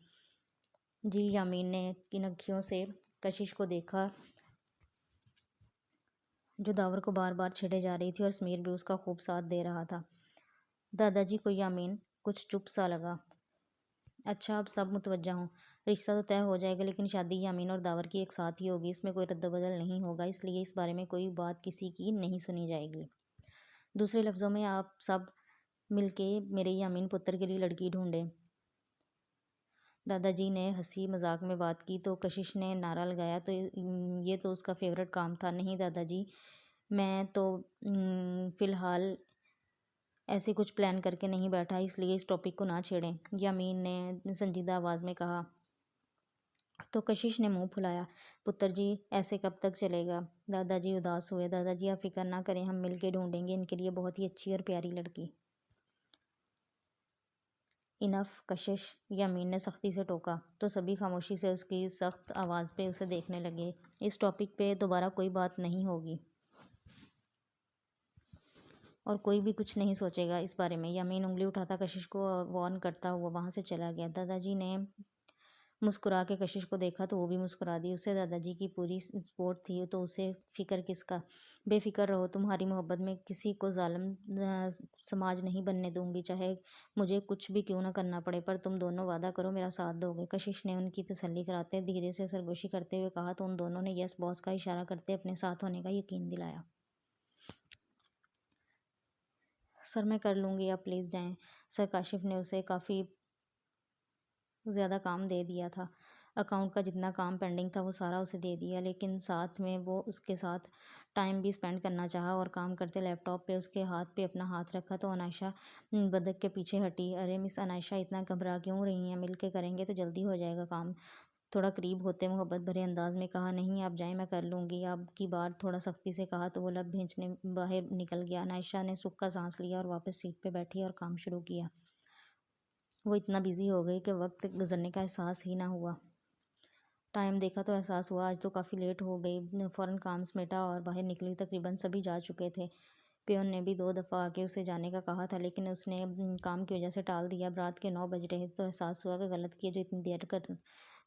جی۔ یامین نے کن انکھیوں سے کشش کو دیکھا، جو داور کو بار بار چھیڑے جا رہی تھی اور سمیر بھی اس کا خوب ساتھ دے رہا تھا۔ دادا جی کو یامین کچھ چپ سا لگا۔ اچھا، اب سب متوجہ ہوں۔ رشتہ تو طے ہو جائے گا، لیکن شادی یامین اور داور کی ایک ساتھ ہی ہوگی، اس میں کوئی رد و بدل نہیں ہوگا، اس لیے اس بارے میں کوئی بات کسی کی نہیں سنی جائے گی۔ دوسرے لفظوں میں آپ سب مل کے میرے یامین پتر کے لیے لڑکی ڈھونڈیں۔ دادا جی نے ہنسی مذاق میں بات کی تو کشش نے نعرہ لگایا، تو یہ تو اس کا فیورٹ کام تھا۔ نہیں دادا جی، میں تو فی الحال ایسے کچھ پلان کر کے نہیں بیٹھا، اس لیے اس ٹاپک کو نہ چھیڑیں، یامین نے سنجیدہ آواز میں کہا۔ تو کشش نے منہ پھلایا۔ پتر جی، ایسے کب تک چلے گا؟ دادا جی اداس ہوئے۔ دادا جی آپ فکر نہ کریں، ہم مل کے ڈھونڈیں گے ان کے لیے بہت ہی اچھی اور پیاری لڑکی۔ انف کشش، یامین نے سختی سے ٹوکا۔ تو سبھی خاموشی سے اس کی سخت آواز پہ اسے دیکھنے لگے۔ اس ٹاپک پہ دوبارہ کوئی بات نہیں ہوگی اور کوئی بھی کچھ نہیں سوچے گا اس بارے میں۔ یامین انگلی اٹھاتا کشش کو وارن کرتا ہوا وہاں سے چلا گیا۔ دادا جی نے مسکرا کے کشش کو دیکھا تو وہ بھی مسکرا دی۔ اسے دادا جی کی پوری سپورٹ تھی، تو اسے فکر کس کا؟ بے فکر رہو، تمہاری محبت میں کسی کو ظالم سماج نہیں بننے دوں گی، چاہے مجھے کچھ بھی کیوں نہ کرنا پڑے، پر تم دونوں وعدہ کرو میرا ساتھ دو گے؟ کشش نے ان کی تسلی کراتے دھیرے سے سرگوشی کرتے ہوئے کہا۔ تو ان دونوں نے یس باس کا اشارہ کرتے اپنے ساتھ ہونے کا یقین دلایا۔ سر میں کر لوں گی، آپ پلیز جائیں۔ سر کاشف نے اسے کافی زیادہ کام دے دیا تھا۔ اکاؤنٹ کا جتنا کام پینڈنگ تھا وہ سارا اسے دے دیا، لیکن ساتھ میں وہ اس کے ساتھ ٹائم بھی اسپینڈ کرنا چاہا اور کام کرتے لیپ ٹاپ پہ اس کے ہاتھ پہ اپنا ہاتھ رکھا تو عائشہ بدک کے پیچھے ہٹی۔ ارے مس عائشہ اتنا گھبرا کیوں رہی ہیں؟ مل کے کریں گے تو جلدی ہو جائے گا کام۔ تھوڑا قریب ہوتے محبت بھرے انداز میں کہا، نہیں آپ جائیں میں کر لوں گی۔ اب کی بار تھوڑا سختی سے کہا تو وہ لب بھینچنے باہر نکل گیا۔ عائشہ نے سکھ کا سانس لیا اور واپس سیٹ پہ بیٹھی اور کام شروع کیا۔ وہ اتنا بزی ہو گئی کہ وقت گزرنے کا احساس ہی نہ ہوا۔ ٹائم دیکھا تو احساس ہوا آج تو کافی لیٹ ہو گئی۔ فوراً کام سمیٹا اور باہر نکلی۔ تقریباً سبھی جا چکے تھے۔ پیون نے بھی 2 دفعہ آ کے اسے جانے کا کہا تھا لیکن اس نے کام کی وجہ سے ٹال دیا۔ اب رات کے 9 بج رہے تھے تو احساس ہوا کہ غلط کیا جو اتنی دیر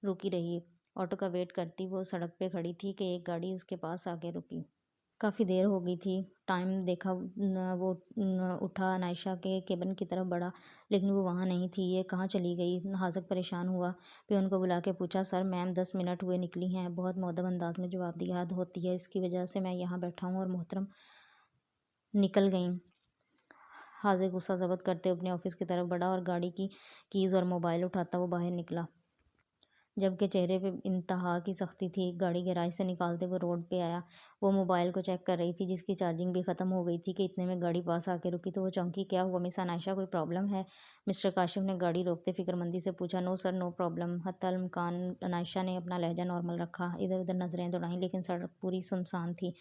رکی رہی۔ آٹو کا ویٹ کرتی وہ سڑک پہ کھڑی تھی کہ ایک گاڑی اس کے پاس آ کے رکی۔ کافی دیر ہو گئی تھی۔ ٹائم دیکھا وہ اٹھا عائشہ کے کیبن کی طرف بڑھا لیکن وہ وہاں نہیں تھی۔ یہ کہاں چلی گئی؟ حاذق پریشان ہوا۔ پیون کو بلا کے پوچھا، سر میم 10 منٹ ہوئے نکلی ہیں۔ بہت مؤدب انداز میں جواب دیا۔ حد ہوتی ہے، اس کی وجہ سے میں یہاں بیٹھا ہوں اور محترم نکل گئیں۔ حاذق غصہ ضبط کرتے اپنے آفس کی طرف بڑھا اور گاڑی کی کیز اور موبائل اٹھاتا وہ باہر نکلا، جبکہ چہرے پہ انتہا کی سختی تھی۔ گاڑی گیراج سے نکالتے وہ روڈ پہ آیا۔ وہ موبائل کو چیک کر رہی تھی جس کی چارجنگ بھی ختم ہو گئی تھی کہ اتنے میں گاڑی پاس آ کے رکی تو وہ چونکی۔ کیا ہوا مس عائشہ، کوئی پرابلم ہے؟ مسٹر کاشف نے گاڑی روکتے فکرمندی سے پوچھا۔ نو سر، نو پرابلم۔ حتی الامکان عائشہ نے اپنا لہجہ نارمل رکھا۔ ادھر ادھر نظریں دوڑائیں لیکن سڑک پوری سنسان تھی،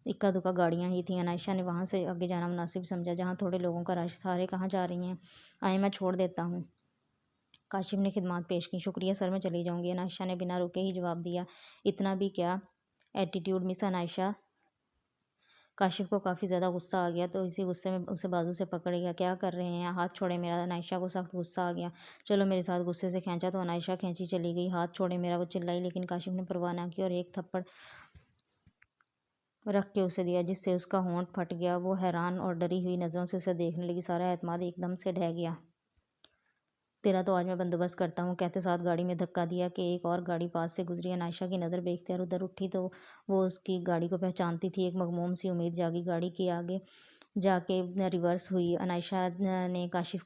اکا دکا گاڑیاں ہی تھیں۔ عائشہ نے وہاں سے آگے جانا مناسب سمجھا جہاں تھوڑے لوگوں کا رش تھا۔ ارے کہاں جا رہی ہیں؟ آئیں میں چھوڑ دیتا ہوں۔ کاشف نے خدمات پیش کیں۔ شکریہ سر، میں چلی جاؤں گی، عائشہ نے بنا رکے ہی جواب دیا۔ اتنا بھی کیا ایٹیٹیوڈ مس عائشہ؟ کاشف کو کافی زیادہ غصہ آ گیا تو اسی غصے میں اسے بازو سے پکڑ گیا۔ کیا کر رہے ہیں؟ ہاتھ چھوڑے میرا۔ عائشہ کو سخت غصہ آ گیا۔ چلو میرے ساتھ۔ غصے سے کھینچا تو عائشہ کھینچی چلی گئی۔ ہاتھ چھوڑے میرا، وہ چلائی لیکن کاشف نے پرواہ نہ کی اور ایک تھپڑ رکھ کے اسے دیا جس سے اس کا ہونٹ پھٹ گیا۔ وہ حیران اور ڈری ہوئی نظروں سے اسے دیکھنے لگی۔ سارا اعتماد ایک دم سے ڈھہ گیا۔ تیرا تو آج میں بندوبست کرتا ہوں، کہتے ساتھ گاڑی میں دھکا دیا کہ ایک اور گاڑی پاس سے گزری۔ عائشہ کی نظر بے اختیار ادھر اٹھی تو وہ اس کی گاڑی کو پہچانتی تھی۔ ایک مغموم سی امید جاگی۔ گاڑی کی آگے جا کے ریورس ہوئی۔ عائشہ نے کاشف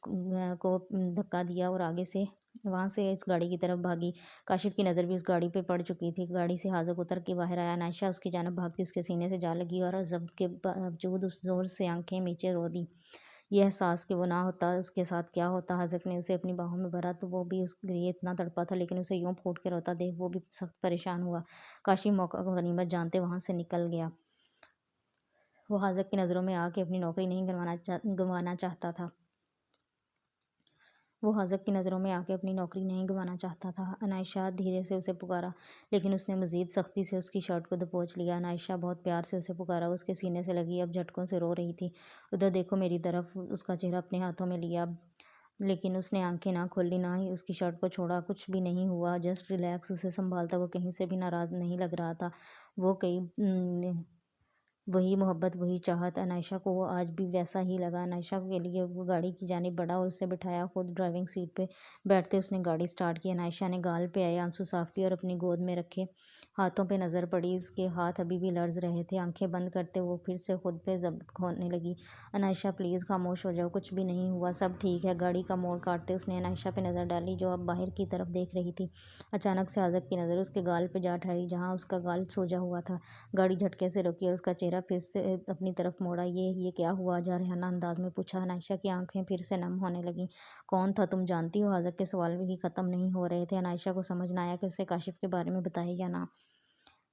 کو دھکا دیا اور آگے سے وہاں سے اس گاڑی کی طرف بھاگی۔ کاشف کی نظر بھی اس گاڑی پہ پڑ چکی تھی۔ گاڑی سے حاذق اتر کے باہر آیا۔ عائشہ اس کی جانب بھاگتی اس کے سینے سے جا لگی اور ضبط کے باوجود اس زور سے آنکھیں میچے رو دی۔ یہ احساس کہ وہ نہ ہوتا اس کے ساتھ کیا ہوتا۔ حاذق نے اسے اپنی باہوں میں بھرا تو وہ بھی اس لیے اتنا تڑپا تھا لیکن اسے یوں پھوٹ کے روتا دیکھ وہ بھی سخت پریشان ہوا۔ کاشف موقع کو غنیمت جانتے وہاں سے نکل گیا۔ وہ حاذق کی نظروں میں آ کے اپنی نوکری نہیں گنوانا چاہتا تھا۔ وہ حاذق کی نظروں میں آ کے اپنی نوکری نہیں گنوانا چاہتا تھا۔ عائشہ دھیرے سے اسے پکارا لیکن اس نے مزید سختی سے اس کی شرٹ کو دبوچ لیا۔ عائشہ بہت پیار سے اسے پکارا، وہ اس کے سینے سے لگی، اب جھٹکوں سے رو رہی تھی۔ ادھر دیکھو میری طرف۔ اس کا چہرہ اپنے ہاتھوں میں لیا لیکن اس نے آنکھیں نہ کھولی نہ ہی اس کی شرٹ کو چھوڑا۔ کچھ بھی نہیں ہوا، جسٹ ریلیکس۔ اسے سنبھالتا وہ کہیں سے بھی ناراض نہیں لگ رہا تھا۔ وہ وہی محبت، وہی چاہت۔ عائشہ کو وہ آج بھی ویسا ہی لگا۔ عائشہ کے لیے وہ گاڑی کی جانب بڑھا اور اسے بٹھایا۔ خود ڈرائیونگ سیٹ پہ بیٹھتے اس نے گاڑی سٹارٹ کی۔ عائشہ نے گال پہ آئے آنسو صاف کیے اور اپنی گود میں رکھے ہاتھوں پہ نظر پڑی۔ اس کے ہاتھ ابھی بھی لرز رہے تھے۔ آنکھیں بند کرتے وہ پھر سے خود پہ ضبط کھونے لگی۔ عائشہ پلیز خاموش ہو جاؤ، کچھ بھی نہیں ہوا، سب ٹھیک ہے۔ گاڑی کا موڑ کاٹتے اس نے عائشہ پہ نظر ڈالی جو اب باہر کی طرف دیکھ رہی تھی۔ اچانک سے حاذق کی نظر اس کے گال پہ جا ٹھہری جہاں اس کا گال سوجا ہوا تھا۔ گاڑی جھٹکے سے رکی اور اس کا چہرہ پھر سے اپنی طرف موڑا۔ یہ کیا ہوا؟ جارحانہ انداز میں پوچھا۔ عائشہ کی آنکھیں پھر سے نم ہونے لگیں۔ کون تھا تم جانتی ہو؟ حاذق کے سوال بھی ختم نہیں ہو رہے تھے۔ عائشہ کو سمجھ نہ آیا کہ اسے کاشف کے بارے میں بتائے یا نہ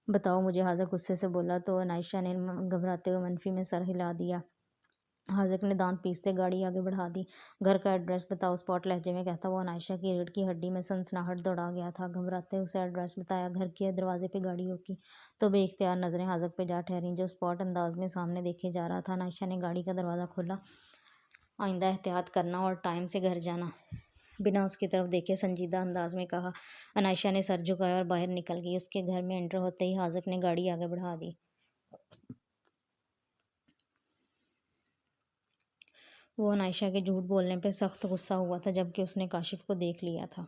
بتاؤ مجھے، حاذق غصے سے بولا تو عائشہ نے گھبراتے ہوئے منفی میں سر ہلا دیا۔ حاذق نے دانت پیستے گاڑی آگے بڑھا دی۔ گھر کا ایڈریس بتاؤ، اسپاٹ لہجے میں کہتا وہ عائشہ کی ریڑھ کی ہڈی میں سنسناہٹ دوڑا گیا تھا۔ گھبراتے اسے ایڈریس بتایا۔ گھر کے دروازے پہ گاڑی روکی تو بے اختیار نظریں حاذق پہ جا ٹھہریں جو اسپاٹ انداز میں سامنے دیکھے جا رہا تھا۔ عائشہ نے گاڑی کا دروازہ کھولا۔ آئندہ احتیاط کرنا اور ٹائم سے گھر جانا، بنا اس کی طرف دیکھے سنجیدہ انداز میں کہا۔ عائشہ نے سر جھکایا اور باہر نکل گئی۔ اس کے گھر میں انٹر ہوتے ہی حاذق نے گاڑی آگے بڑھا دی۔ وہ عائشہ کے جھوٹ بولنے پہ سخت غصہ ہوا تھا جبکہ اس نے کاشف کو دیکھ لیا تھا۔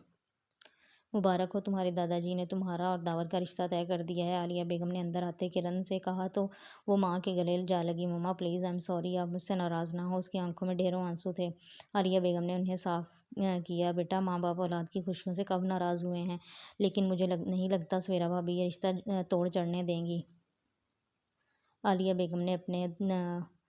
مبارک ہو، تمہارے دادا جی نے تمہارا اور داور کا رشتہ طے کر دیا ہے، عالیہ بیگم نے اندر آتے کرن سے کہا تو وہ ماں کے گلے جا لگی۔ مما پلیز آئی ایم سوری، آپ مجھ سے ناراض نہ ہو۔ اس کی آنکھوں میں ڈھیروں آنسو تھے۔ عالیہ بیگم نے انہیں صاف کیا، بیٹا ماں باپ اولاد کی خوشیوں سے کب ناراض ہوئے ہیں، لیکن مجھے نہیں لگتا سویرا بھابی یہ رشتہ توڑ چڑھنے دیں گی۔ عالیہ بیگم نے اپنے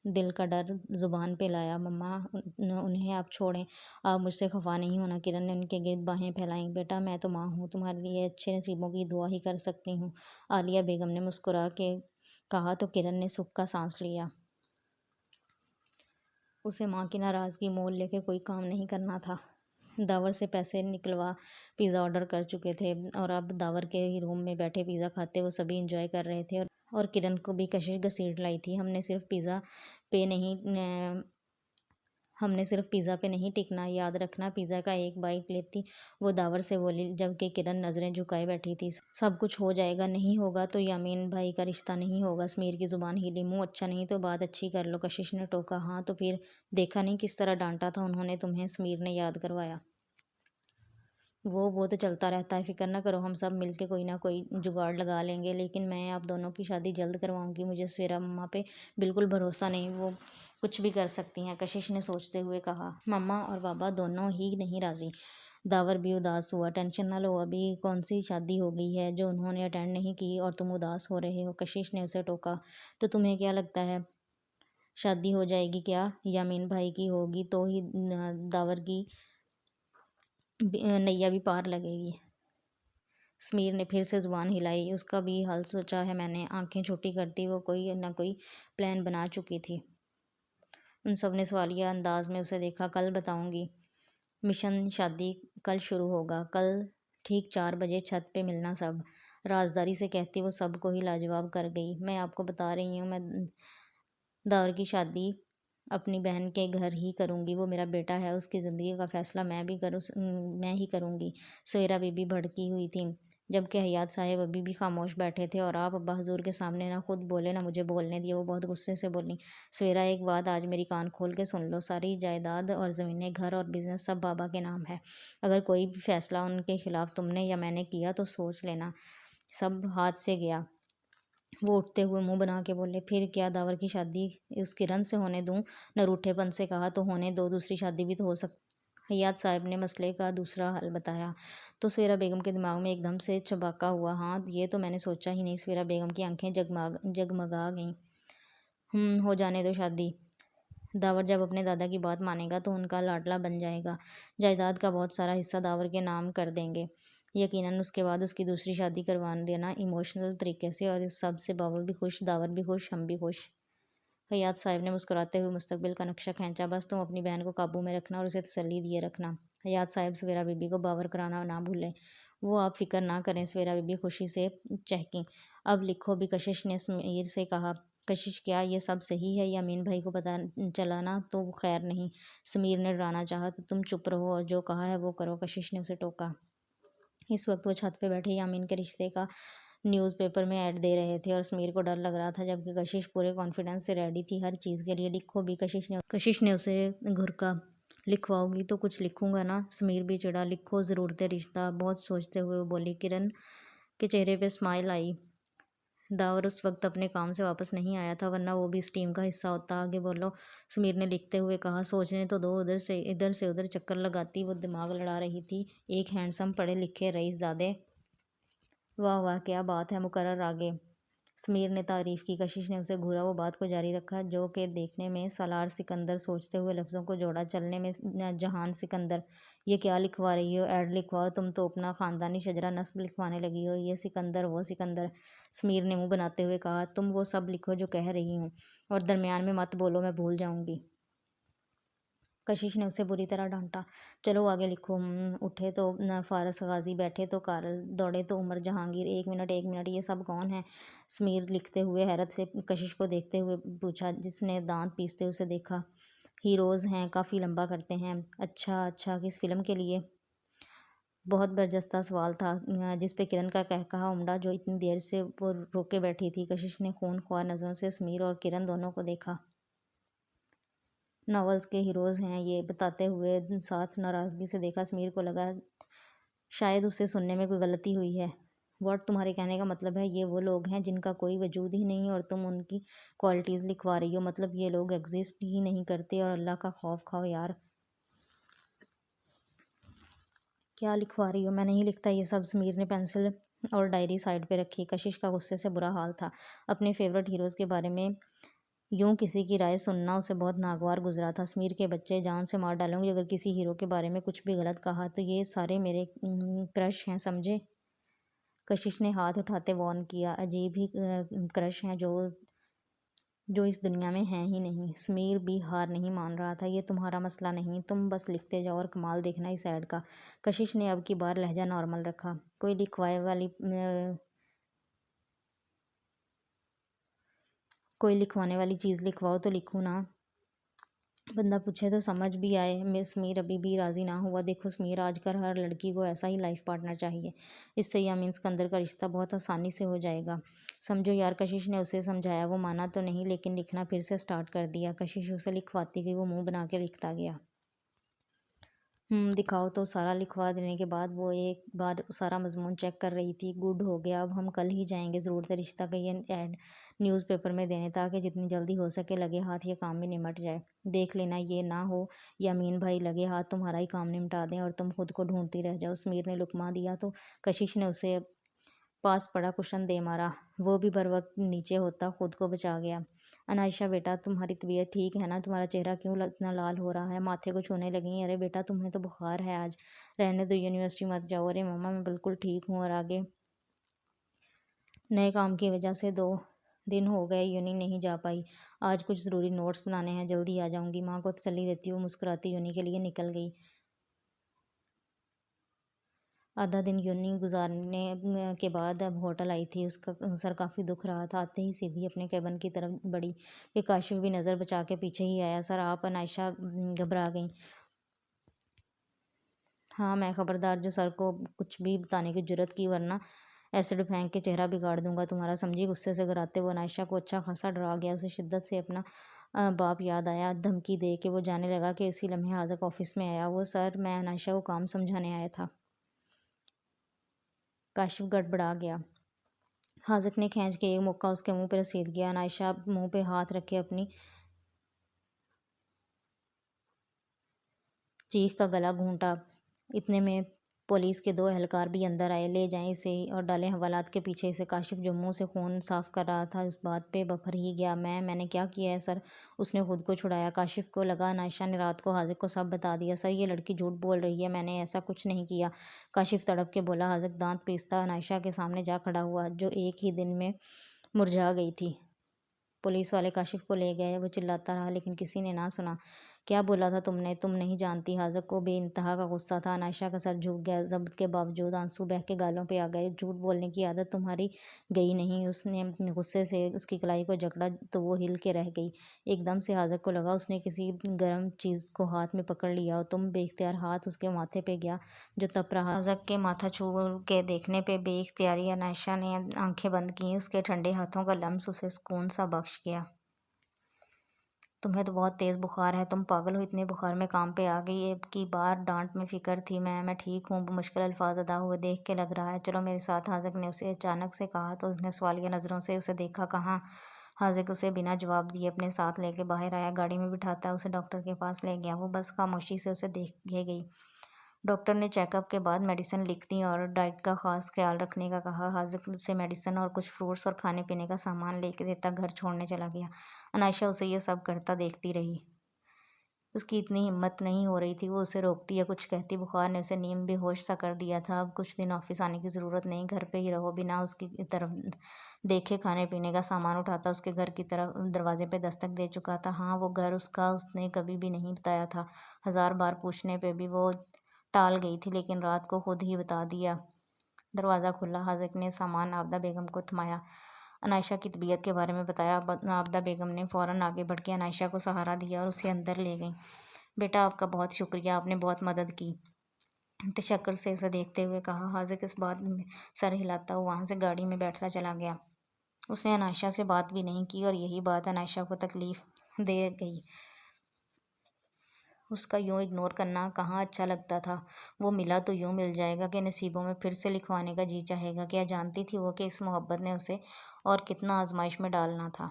دل کا ڈر زبان پہ لایا۔ مما انہیں آپ چھوڑیں، آپ مجھ سے خفا نہیں ہونا۔ کرن نے ان کے گرد باہیں پھیلائیں۔ بیٹا میں تو ماں ہوں، تمہارے لیے اچھے نصیبوں کی دعا ہی کر سکتی ہوں، عالیہ بیگم نے مسکرا کے کہا تو کرن نے سکھ کا سانس لیا۔ اسے ماں کی ناراضگی مول لے کے کوئی کام نہیں کرنا تھا۔ داور سے پیسے نکلوا پیزا آرڈر کر چکے تھے اور اب داور کے ہی روم میں بیٹھے پیزا کھاتے وہ سبھی انجوائے کر رہے تھے، اور کرن کو بھی کشش گھسیٹ لائی تھی۔ ہم نے صرف پیزا پہ نہیں ٹکنا، یاد رکھنا۔ پیزا کا ایک بائٹ لیتی وہ داور سے بولی، جبکہ کرن نظریں جھکائے بیٹھی تھی۔ سب کچھ ہو جائے گا، نہیں ہوگا تو یامین بھائی کا رشتہ نہیں ہوگا۔ سمیر کی زبان ہلی۔ منہ اچھا نہیں تو بات اچھی کر لو، کشش نے ٹوکا۔ ہاں تو پھر دیکھا نہیں کس طرح ڈانٹا تھا انہوں نے تمہیں، سمیر نے یاد کروایا۔ وہ تو چلتا رہتا ہے، فکر نہ کرو، ہم سب مل کے کوئی نہ کوئی جگاڑ لگا لیں گے، لیکن میں آپ دونوں کی شادی جلد کرواؤں گی۔ مجھے سویرا مما پہ بالکل بھروسہ نہیں، وہ کچھ بھی کر سکتی ہیں، کشش نے سوچتے ہوئے کہا۔ مما اور بابا دونوں ہی نہیں راضی۔ داور بھی اداس ہوا۔ ٹینشن نہ لو، ابھی کون سی شادی ہو گئی ہے جو انہوں نے اٹینڈ نہیں کی اور تم اداس ہو رہے ہو، کشش نے اسے ٹوکا۔ تو تمہیں کیا لگتا ہے شادی ہو جائے گی کیا؟ یامین بھائی کی ہوگی تو ہی داور کی نیا بھی پار لگے گی۔ سمیر نے پھر سے زبان ہلائی۔ اس کا بھی حل سوچا ہے میں نے، آنکھیں چھوٹی کرتی وہ کوئی نہ کوئی پلان بنا چکی تھی۔ ان سب نے سوالیہ انداز میں اسے دیکھا۔ کل بتاؤں گی مشن، شادی کل شروع ہوگا، کل ٹھیک 4 بجے چھت پہ ملنا سب، رازداری سے کہتی وہ سب کو ہی لاجواب کر گئی۔ میں آپ کو بتا رہی ہوں، میں داور کی شادی اپنی بہن کے گھر ہی کروں گی، وہ میرا بیٹا ہے، اس کی زندگی کا فیصلہ میں ہی کروں گی۔ سویرا بی بی بھڑکی ہوئی تھی، جبکہ حیات صاحب ابھی بھی خاموش بیٹھے تھے، اور آپ ابا حضور کے سامنے نہ خود بولے نہ مجھے بولنے دیا۔ وہ بہت غصے سے بولی، سویرا ایک بات آج میری کان کھول کے سن لو، ساری جائیداد اور زمینیں، گھر اور بزنس سب بابا کے نام ہے، اگر کوئی بھی فیصلہ ان کے خلاف تم نے یا میں نے کیا تو سوچ لینا سب ہاتھ سے گیا۔ وہ اٹھتے ہوئے منہ بنا کے بولے، پھر کیا داور کی شادی اس کرن سے ہونے دوں؟ نہ روٹھے پن سے کہا، تو ہونے دو، دوسری شادی بھی تو ہو سکتی۔ حیات صاحب نے مسئلے کا دوسرا حل بتایا تو سویرا بیگم کے دماغ میں ایک دم سے چھباکا ہوا۔ ہاں یہ تو میں نے سوچا ہی نہیں۔ سویرا بیگم کی آنکھیں جگمگا گئیں۔ ہو جانے دو شادی، داور جب اپنے دادا کی بات مانے گا تو ان کا لاڈلا بن جائے گا، جائیداد کا بہت سارا حصہ داور کے نام کر دیں گے، یقیناً اس کے بعد اس کی دوسری شادی کروا دینا ایموشنل طریقے سے، اور اس سب سے بابا بھی خوش، داور بھی خوش، ہم بھی خوش۔ حیات صاحب نے مسکراتے ہوئے مستقبل کا نقشہ کھینچا۔ بس تم اپنی بہن کو قابو میں رکھنا اور اسے تسلی دیے رکھنا۔ حیات صاحب سویرا بی بی کو باور کرانا نہ بھولیں۔ وہ آپ فکر نہ کریں، سویرا بی بی خوشی سے چہکیں۔ اب لکھو بھی، کشش نے سمیر سے کہا۔ کشش کیا یہ سب صحیح ہے؟ یامین بھائی کو پتہ چلا نا تو خیر نہیں، سمیر نے ڈرانا چاہا۔ تو تم چپ رہو اور جو کہا ہے وہ کرو، کشش نے اسے ٹوکا۔ اس وقت وہ چھت پہ بیٹھے یامین کے رشتے کا نیوز پیپر میں ایڈ دے رہے تھے اور سمیر کو ڈر لگ رہا تھا، جبکہ کشش پورے کانفیڈنس سے ریڈی تھی ہر چیز کے لیے۔ لکھو بھی، کشش نے اسے گھرکا۔ لکھواؤ گی تو کچھ لکھوں گا نا، سمیر بھی چڑھا۔ لکھو، ضرورت رشتہ، بہت سوچتے ہوئے وہ بولی۔ کرن کے چہرے پہ اسمائل آئی۔ داور اس وقت اپنے کام سے واپس نہیں آیا تھا، ورنہ وہ بھی اس ٹیم کا حصہ ہوتا۔ آگے بولو، سمیر نے لکھتے ہوئے کہا۔ سوچنے تو دو، ادھر سے ادھر چکر لگاتی وہ دماغ لڑا رہی تھی۔ ایک ہینڈسم پڑھے لکھے رئیس زادے، واہ واہ کیا بات ہے، مقرر آگے، سمیر نے تعریف کی۔ کشش نے اسے گھورا، وہ بات کو جاری رکھا، جو کہ دیکھنے میں سالار سکندر، سوچتے ہوئے لفظوں کو جوڑا، چلنے میں جہان سکندر۔ یہ کیا لکھوا رہی ہو؟ ایڈ لکھواؤ، تم تو اپنا خاندانی شجرہ نسب لکھوانے لگی ہو، یہ سکندر وہ سکندر، سمیر نے منہ بناتے ہوئے کہا۔ تم وہ سب لکھو جو کہہ رہی ہوں، اور درمیان میں مت بولو، میں بھول جاؤں گی، کشش نے اسے بری طرح ڈانٹا۔ چلو آگے لکھو۔ اٹھے تو فارس غازی، بیٹھے تو کارل، دوڑے تو عمر جہانگیر۔ ایک منٹ یہ سب کون ہیں؟ سمیر لکھتے ہوئے حیرت سے کشش کو دیکھتے ہوئے پوچھا، جس نے دانت پیستے اسے دیکھا۔ ہیروز ہیں، کافی لمبا کرتے ہیں۔ اچھا، کس فلم کے لیے؟ بہت برجستہ سوال تھا، جس پہ کرن کا قہقہہ امڑا، جو اتنی دیر سے وہ روکے بیٹھی تھی۔ کشش نے خون خوار نظروں سے سمیر اور کرن دونوں کو دیکھا۔ ناولز کے ہیروز ہیں یہ، بتاتے ہوئے ساتھ ناراضگی سے دیکھا۔ سمیر کو لگا شاید اسے سننے میں کوئی غلطی ہوئی ہے۔ واٹ، تمہارے کہنے کا مطلب ہے یہ وہ لوگ ہیں جن کا کوئی وجود ہی نہیں اور تم ان کی کوالٹیز لکھوا رہی ہو؟ مطلب یہ لوگ ایگزسٹ ہی نہیں کرتے؟ اور اللہ کا خوف کھاؤ یار، کیا لکھوا رہی ہو؟ میں نہیں لکھتا یہ سب۔ سمیر نے پینسل اور ڈائری سائڈ پہ رکھی۔ کشش کا غصے سے برا حال تھا۔ اپنے فیورٹ ہیروز کے بارے میں یوں کسی کی رائے سننا اسے بہت ناگوار گزرا تھا۔ سمیر کے بچے، جان سے مار ڈالوں گی اگر کسی ہیرو کے بارے میں کچھ بھی غلط کہا تو۔ یہ سارے میرے کرش ہیں، سمجھے؟ کشش نے ہاتھ اٹھاتے وارن کیا۔ عجیب ہی کرش ہیں جو اس دنیا میں ہیں ہی نہیں۔ سمیر بھی ہار نہیں مان رہا تھا۔ یہ تمہارا مسئلہ نہیں، تم بس لکھتے جاؤ اور کمال دیکھنا اس ایڈ کا۔ کشش نے اب کی بار لہجہ نارمل رکھا۔ کوئی لکھوانے والی چیز لکھواؤ تو لکھوں نا، بندہ پوچھے تو سمجھ بھی آئے۔ سمیر ابھی بھی راضی نہ ہوا۔ دیکھو سمیر، آج کل ہر لڑکی کو ایسا ہی لائف پارٹنر چاہیے، اس سے یامین سکندر کا رشتہ بہت آسانی سے ہو جائے گا، سمجھو یار۔ کشش نے اسے سمجھایا۔ وہ مانا تو نہیں لیکن لکھنا پھر سے سٹارٹ کر دیا۔ کشش اسے لکھواتی گئی، وہ منہ بنا کے لکھتا گیا۔ دکھاؤ تو۔ سارا لکھوا دینے کے بعد وہ ایک بار سارا مضمون چیک کر رہی تھی۔ گڈ ہو گیا، اب ہم کل ہی جائیں گے۔ ضرورت ہے رشتہ کا یہ ایڈ نیوز پیپر میں دینے، تاکہ جتنی جلدی ہو سکے لگے ہاتھ یہ کام بھی نمٹ جائے۔ دیکھ لینا یہ نہ ہو یامین بھائی لگے ہاتھ تمہارا ہی کام نمٹا دیں اور تم خود کو ڈھونڈتی رہ جاؤ۔ سمیر نے لقمہ دیا تو کشش نے اسے پاس پڑا کشن دے مارا۔ وہ بھی بروقت نیچے ہوتا خود کو بچا گیا۔ انائشہ بیٹا، تمہاری طبیعت ٹھیک ہے نا؟ تمہارا چہرہ کیوں اتنا لال ہو رہا ہے؟ ماتھے کو چھونے لگیں۔ ارے بیٹا تمہیں تو بخار ہے آج، رہنے دو، یونیورسٹی مت جاؤ۔ ارے مما میں بالکل ٹھیک ہوں، اور آگے نئے کام کی وجہ سے 2 دن ہو گئے یونی نہیں جا پائی۔ آج کچھ ضروری نوٹس بنانے ہیں، جلدی آ جاؤں گی۔ ماں کو تسلی دیتی وہ مسکراتی یونی کے لیے نکل گئی۔ آدھا دن یونی گزارنے کے بعد اب ہوٹل آئی تھی۔ اس کا سر کافی دکھ رہا تھا۔ آتے ہی سیدھی اپنے کیبن کی طرف بڑھی کہ کاشف بھی نظر بچا کے پیچھے ہی آیا۔ سر آپ؟ انائشہ گھبرا گئی۔ ہاں میں، خبردار جو سر کو کچھ بھی بتانے کی جرات کی، ورنہ ایسڈ پھینک کے چہرہ بگاڑ دوں گا تمہارا، سمجھی؟ غصے سے گراتے وہ انائشہ کو اچھا خاصا ڈرا گیا۔ اسے شدت سے اپنا باپ یاد آیا۔ دھمکی دے کے وہ جانے لگا کہ اسی لمحے حاذق آفس میں آیا۔ وہ سر، میں انائشہ کو کام سمجھانے آیا تھا۔ کاشف گڑبڑا گیا۔ حاذق نے کھینچ کے ایک مکہ اس کے منہ پہ رسید گیا۔ انائشہ منہ پہ ہاتھ رکھے اپنی چیخ کا گلا گھونٹا۔ اتنے میں پولیس کے 2 اہلکار بھی اندر آئے۔ لے جائیں اسے اور ڈالیں حوالات کے پیچھے اسے۔ کاشف جو منہ سے خون صاف کر رہا تھا اس بات پہ بفر ہی گیا۔ میں نے کیا کیا ہے سر؟ اس نے خود کو چھڑایا۔ کاشف کو لگا انائشہ نے رات کو حاذق کو سب بتا دیا۔ سر یہ لڑکی جھوٹ بول رہی ہے، میں نے ایسا کچھ نہیں کیا۔ کاشف تڑپ کے بولا۔ حاذق دانت پیستا انائشہ کے سامنے جا کھڑا ہوا، جو ایک ہی دن میں مرجھا گئی تھی۔ پولیس والے کاشف کو لے گئے۔ وہ چلاتا رہا لیکن کسی نے نہ سنا۔ کیا بولا تھا تم نے؟ تم نہیں جانتی؟ حاذق کو بے انتہا کا غصہ تھا۔ انائشہ کا سر جھک گیا۔ ضبط کے باوجود آنسو بہہ کے گالوں پہ آ گئے۔ جھوٹ بولنے کی عادت تمہاری گئی نہیں؟ اس نے غصے سے اس کی کلائی کو جکڑا تو وہ ہل کے رہ گئی۔ ایک دم سے حاذق کو لگا اس نے کسی گرم چیز کو ہاتھ میں پکڑ لیا ہو۔ تم بے اختیار ہاتھ اس کے ماتھے پہ گیا جو تپ رہا تھا۔ حاذق کے ماتھا چھو کے دیکھنے پہ بے اختیاری انائشہ نے آنکھیں بند کیں۔ اس کے ٹھنڈے ہاتھوں کا لمس اسے سکون سا بخش گیا۔ تمہیں تو بہت تیز بخار ہے، تم پاگل ہو؟ اتنے بخار میں کام پہ آ گئی؟ اب کی بار ڈانٹ میں فکر تھی۔ میں ٹھیک ہوں، مشکل الفاظ ادا ہوئے۔ دیکھ کے لگ رہا ہے، چلو میرے ساتھ۔ حاذق نے اسے اچانک سے کہا تو اس نے سوالیہ نظروں سے اسے دیکھا۔ کہاں؟ حاذق اسے بنا جواب دیے اپنے ساتھ لے کے باہر آیا۔ گاڑی میں بٹھاتا اسے ڈاکٹر کے پاس لے گیا۔ وہ بس خاموشی سے اسے دیکھے گئی۔ ڈاکٹر نے چیک اپ کے بعد میڈیسن لکھ دی اور ڈائٹ کا خاص خیال رکھنے کا کہا۔ حاذق اسے میڈیسن اور کچھ فروٹس اور کھانے پینے کا سامان لے کے دیتا گھر چھوڑنے چلا گیا۔ انائشہ اسے یہ سب کرتا دیکھتی رہی۔ اس کی اتنی ہمت نہیں ہو رہی تھی وہ اسے روکتی یا کچھ کہتی۔ بخار نے اسے نیم بے ہوش سا کر دیا تھا۔ اب کچھ دن آفس آنے کی ضرورت نہیں، گھر پہ ہی رہو۔ بنا اس کی طرف دیکھے کھانے پینے کا سامان اٹھاتا۔ اس کے گھر کی طرف دروازے پہ دستک دے چکا تھا۔ ہاں وہ گھر اس کا اس نے کبھی بھی نہیں بتایا تھا۔ 1000 بار پوچھنے پہ بھی وہ ٹال گئی تھی، لیکن رات کو خود ہی بتا دیا۔ دروازہ کھلا۔ حاذق نے سامان عابدہ بیگم کو تھمایا، انائشہ کی طبیعت کے بارے میں بتایا۔ عابدہ بیگم نے فوراً آگے بڑھ کے انائشہ کو سہارا دیا اور اسے اندر لے گئیں۔ بیٹا آپ کا بہت شکریہ، آپ نے بہت مدد کی، تشکر سے اسے دیکھتے ہوئے کہا۔ حاذق اس بات میں سر ہلاتا ہوا وہاں سے گاڑی میں بیٹھتا چلا گیا۔ اس نے انائشہ سے بات بھی نہیں کی اور یہی بات انائشہ کو تکلیف دے گئی۔ اس کا یوں اگنور کرنا کہاں اچھا لگتا تھا۔ وہ ملا تو یوں مل جائے گا کہ نصیبوں میں پھر سے لکھوانے کا جی چاہے گا۔ کیا جانتی تھی وہ کہ اس محبت نے اسے اور کتنا آزمائش میں ڈالنا تھا۔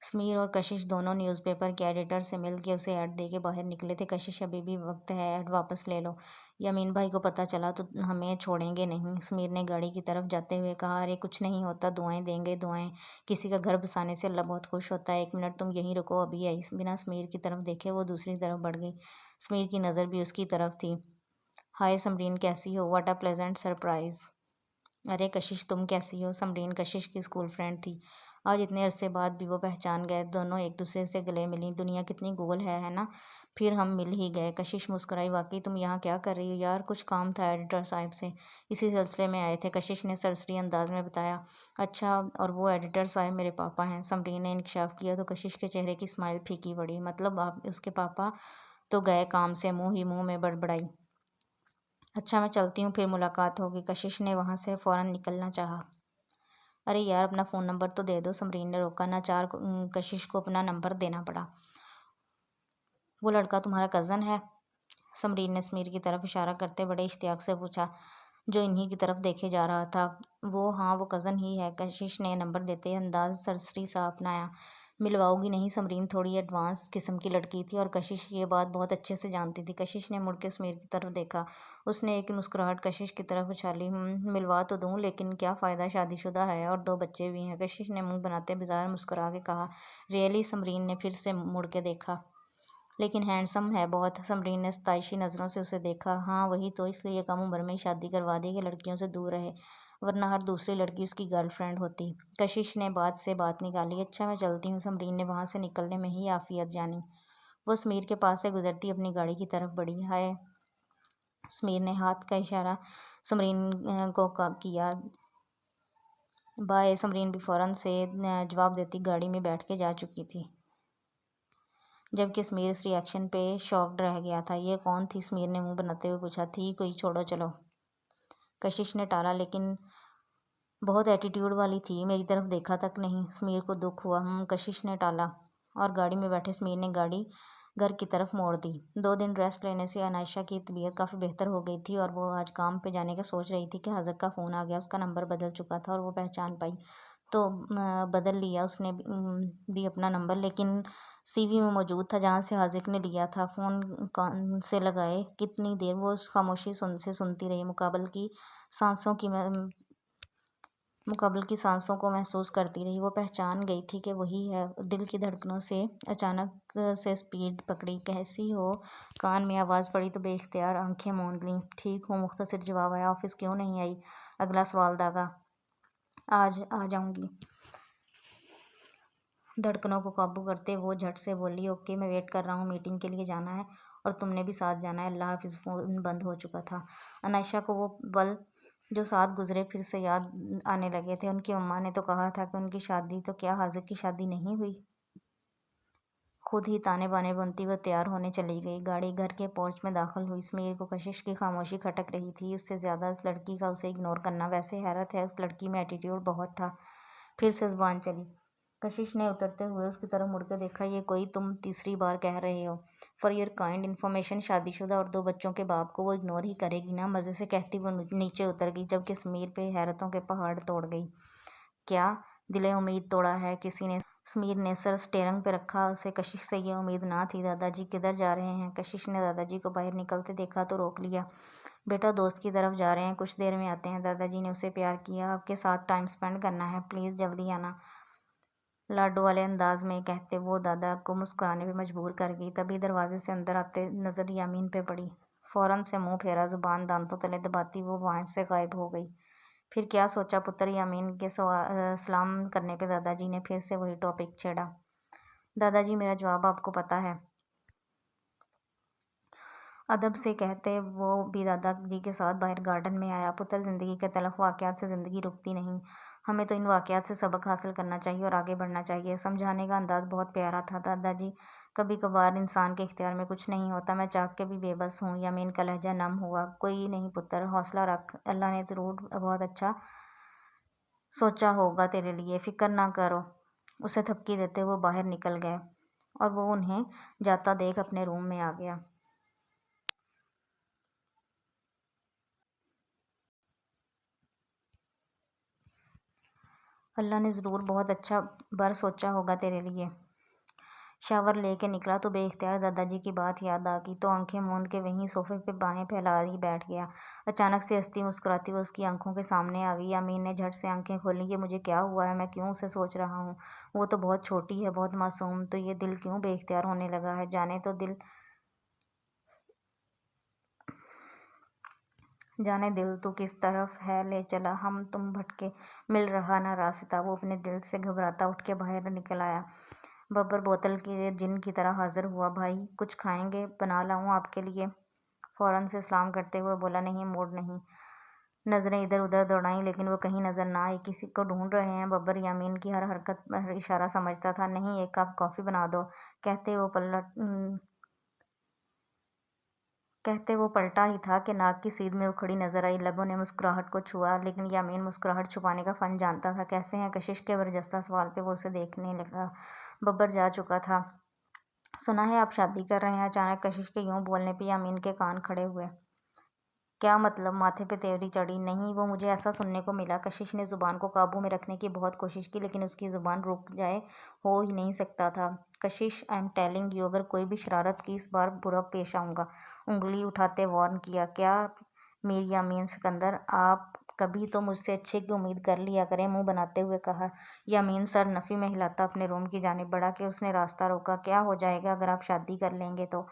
سمیر اور کشش دونوں نیوز پیپر کے ایڈیٹر سے مل کے اسے ایڈ دے کے باہر نکلے تھے۔ کشش ابھی بھی وقت ہے، ایڈ واپس لے لو، یامین بھائی کو پتہ چلا تو ہمیں چھوڑیں گے نہیں۔ سمیر نے گاڑی کی طرف جاتے ہوئے کہا، ارے کچھ نہیں ہوتا، دعائیں دیں گے دعائیں، کسی کا گھر بسانے سے اللہ بہت خوش ہوتا ہے۔ ایک منٹ تم یہیں رکو، ابھی آئی۔ بنا سمیر کی طرف دیکھے وہ دوسری طرف بڑھ گئی۔ سمیر کی نظر بھی اس کی طرف تھی۔ ہائے سمرین، کیسی ہو؟ What a pleasant surprise. ارے کشش تم کیسی ہو؟ سمرین کشش کی اسکول فرینڈ تھی۔ آج اتنے عرصے بعد بھی وہ پہچان گئے، دونوں ایک دوسرے سے گلے ملیں۔ دنیا کتنی گول ہے نا؟ پھر ہم مل ہی گئے۔ کشش مسکرائی، واقعی تم یہاں کیا کر رہی ہو؟ یار کچھ کام تھا ایڈیٹر صاحب سے، اسی سلسلے میں آئے تھے، کشش نے سرسری انداز میں بتایا۔ اچھا، اور وہ ایڈیٹر صاحب میرے پاپا ہیں؟ سمرین نے انکشاف کیا تو کشش کے چہرے کی اسمائل پھیکی پڑی۔ مطلب آپ اس کے پاپا تو گئے کام سے، منہ ہی منہ میں بڑبڑائی۔ اچھا میں چلتی ہوں، پھر ملاقات ہوگی۔ کشش نے وہاں سے فوراً نکلنا چاہا۔ ارے یار اپنا فون نمبر تو دے دو، سمرین نے روکا۔ ناچار کشش کو اپنا نمبر دینا پڑا۔ وہ لڑکا تمہارا کزن ہے؟ سمرین نے سمیر کی طرف اشارہ کرتے بڑے اشتیاق سے پوچھا، جو انہی کی طرف دیکھے جا رہا تھا۔ ہاں وہ کزن ہی ہے، کشش نے نمبر دیتے انداز سرسری سا اپنایا۔ ملواؤ گی نہیں؟ سمرین تھوڑی ایڈوانس قسم کی لڑکی تھی اور کشش یہ بات بہت اچھے سے جانتی تھی۔ کشش نے مڑ کے سمیر کی طرف دیکھا، اس نے ایک مسکراہٹ کشش کی طرف اچھالی۔ ملوا تو دوں، لیکن کیا فائدہ، شادی شدہ ہے اور 2 بچے بھی ہیں۔ کشش نے منہ بناتے بظاہر مسکرا کے کہا۔ ریئلی؟ سمرین نے پھر سے مڑ کے دیکھا۔ لیکن ہینڈسم ہے بہت۔ سمرین نے ستائشی نظروں سے اسے دیکھا۔ ہاں وہی تو، اس لیے کم عمر میں ہی شادی کروا دی کہ لڑکیوں سے دور رہے، ورنہ ہر دوسری لڑکی اس کی گرل فرینڈ ہوتی۔ کشش نے بات سے بات نکالی۔ اچھا میں چلتی ہوں۔ سمرین نے وہاں سے نکلنے میں ہی عافیت جانی۔ وہ سمیر کے پاس سے گزرتی اپنی گاڑی کی طرف بڑھی۔ ہائے، سمیر نے ہاتھ کا اشارہ سمرین کو کیا۔ بائے۔ سمرین بھی فوراً سے جواب دیتی گاڑی میں بیٹھ کے جا چکی تھی، جبکہ سمیر اس ری ایکشن پہ شاکڈ رہ گیا تھا۔ یہ کون تھی؟ سمیر نے منہ بناتے ہوئے پوچھا۔ تھی کوئی، چھوڑو چلو۔ کشش نے ٹالا، لیکن بہت ایٹیٹیوڈ والی تھی، میری طرف دیکھا تک نہیں۔ سمیر کو دکھ ہوا۔ کشش نے ٹالا اور گاڑی میں بیٹھے سمیر نے گاڑی گھر کی طرف موڑ دی۔ 2 دن ریسٹ لینے سے عنائشہ کی طبیعت کافی بہتر ہو گئی تھی اور وہ آج کام پہ جانے کا سوچ رہی تھی کہ حاذق کا فون آ گیا۔ اس کا نمبر بدل چکا تھا اور وہ پہچان پائی تو بدل لیا اس نے بھی اپنا نمبر، لیکن سی وی میں موجود تھا جہاں سے حاذق نے لیا تھا۔ فون کان سے لگائے کتنی دیر وہ اس خاموشی سے سنتی رہی، مقابل کی سانسوں کو محسوس کرتی رہی۔ وہ پہچان گئی تھی کہ وہی ہے۔ دل کی دھڑکنوں سے اچانک سے سپیڈ پکڑی۔ کیسی ہو؟ کان میں آواز پڑی تو بے اختیار آنکھیں موند لیں۔ ٹھیک ہوں، مختصر جواب آیا۔ آفس کیوں نہیں آئی؟ اگلا سوال داغا۔ آج آ جاؤں گی۔ دھڑکنوں کو قابو کرتے وہ جھٹ سے بولی، اوکے میں ویٹ کر رہا ہوں، میٹنگ کے لیے جانا ہے اور تم نے بھی ساتھ جانا ہے۔ اللہ حافظ۔ فون بند ہو چکا تھا۔ عنائشہ کو وہ پل جو ساتھ گزرے پھر سے یاد آنے لگے تھے۔ ان کی مما نے تو کہا تھا کہ ان کی شادی، تو کیا حاذق کی شادی نہیں ہوئی؟ خود ہی تانے بانے بنتی وہ تیار ہونے چلی گئی۔ گاڑی گھر کے پورچ میں داخل ہوئی۔ سمیر کو کشش کی خاموشی کھٹک رہی تھی، اس سے زیادہ اس لڑکی کا اسے اگنور کرنا۔ ویسے حیرت ہے، اس لڑکی میں ایٹیٹیوڈ بہت تھا۔ پھر سے زبان چلی۔ کشش نے اترتے ہوئے اس کی طرف مڑ کے دیکھا۔ یہ کوئی تم تیسری بار کہہ رہے ہو؟ فار یور کائنڈ انفارمیشن، شادی شدہ اور 2 بچوں کے باپ کو وہ اگنور ہی کرے گی نا؟ مزے سے کہتی وہ نیچے اتر گئی، جبکہ سمیر پہ حیرتوں کے پہاڑ توڑ گئی۔ کیا دل امید توڑا ہے کسی نے؟ سمیر نے سر سٹیئرنگ پہ رکھا، اسے کشش سے یہ امید نہ تھی۔ دادا جی کدھر جا رہے ہیں؟ کشش نے دادا جی کو باہر نکلتے دیکھا تو روک لیا۔ بیٹا دوست کی طرف جا رہے ہیں، کچھ دیر میں آتے ہیں۔ دادا جی نے اسے پیار کیا۔ آپ کے ساتھ ٹائم سپینڈ کرنا ہے، پلیز جلدی آنا، لاڈو والے انداز میں کہتے وہ دادا کو مسکرانے پہ مجبور کر گئی۔ تبھی دروازے سے اندر آتے نظر یامین پہ پڑی۔ فوراً سے منہ پھیرا، زبان دانتوں تلے دباتی وہ وہاں سے غائب ہو گئی۔ پھر کیا سوچا پتر؟ یامین کے سلام کرنے پہ دادا جی نے پھر سے وہی ٹاپک چھیڑا۔ دادا جی میرا جواب آپ کو پتہ ہے، ادب سے کہتے وہ بھی دادا جی کے ساتھ باہر گارڈن میں آیا۔ پتر زندگی کے تلخ واقعات سے زندگی رکتی نہیں، ہمیں تو ان واقعات سے سبق حاصل کرنا چاہیے اور آگے بڑھنا چاہیے۔ سمجھانے کا انداز بہت پیارا تھا دادا جی، کبھی کبھار انسان کے اختیار میں کچھ نہیں ہوتا، میں چاہ کے بھی بے بس ہوں۔ یامین کا لہجہ نم ہوا۔ کوئی نہیں پتر، حوصلہ رکھ، اللہ نے ضرور بہت اچھا سوچا ہوگا تیرے لیے، فکر نہ کرو۔ اسے تھپکی دیتے وہ باہر نکل گئے اور وہ انہیں جاتا دیکھ اپنے روم میں آ گیا۔ اللہ نے ضرور بہت اچھا بر سوچا ہوگا تیرے لیے۔ شاور لے کے نکلا تو بے اختیار دادا جی کی بات یاد آ گئی، تو آنکھیں موند کے وہیں صوفے پہ بائیں پھیلا ہی بیٹھ گیا۔ اچانک سے ہستی مسکراتی ہوئے اس کی آنکھوں کے سامنے آ گئی۔ یامین نے جھٹ سے آنکھیں کھولیں۔ یہ مجھے کیا ہوا ہے؟ میں کیوں اسے سوچ رہا ہوں؟ وہ تو بہت چھوٹی ہے، بہت معصوم، تو یہ دل کیوں بے اختیار ہونے لگا ہے؟ جانے دل تو کس طرف ہے لے چلا، ہم تم بھٹکے، مل رہا نہ راستہ۔ وہ اپنے دل سے گھبراتا اٹھ کے باہر نکل آیا۔ ببر بوتل کے جن کی طرح حاضر ہوا۔ بھائی کچھ کھائیں گے؟ بنا لاؤں آپ کے لیے؟ فوراً سے سلام کرتے ہوئے بولا، نہیں، موڈ نہیں۔ نظریں ادھر ادھر دوڑائیں لیکن وہ کہیں نظر نہ آئی۔ کسی کو ڈھونڈ رہے ہیں؟ ببر یامین کی ہر حرکت ہر اشارہ سمجھتا تھا۔ نہیں، ایک کپ کافی بنا دو۔ کہتے وہ پلٹا ہی تھا کہ ناک کی سیدھ میں وہ کھڑی نظر آئی۔ لبوں نے مسکراہٹ کو چھوا لیکن یامین مسکراہٹ چھپانے کا فن جانتا تھا۔ کیسے ہیں کشش کے برجستہ سوال پہ وہ اسے دیکھنے لگا۔ ببر جا چکا تھا۔ سنا ہے آپ شادی کر رہے ہیں؟ اچانک کشش کے یوں بولنے پہ یامین کے کان کھڑے ہوئے۔ کیا مطلب؟ ماتھے پہ تیوری چڑھی۔ نہیں، وہ مجھے ایسا سننے کو ملا۔ کشش نے زبان کو قابو میں رکھنے کی بہت کوشش کی لیکن اس کی زبان رک جائے ہو ہی نہیں سکتا تھا۔ کشش، آئی ایم ٹیلنگ یو، اگر کوئی بھی شرارت کی اس بار برا پیش آؤں گا۔ انگلی اٹھاتے وارن کیا۔ کیا میر یامین سکندر، آپ کبھی تو مجھ سے اچھے کی امید کر لیا کریں، منہ بناتے ہوئے کہا۔ یامین سر نفی میں ہلاتا اپنے روم کی جانب بڑھا کہ اس نے راستہ روکا۔ کیا ہو جائے گا اگر آپ شادی کر لیں گے تو؟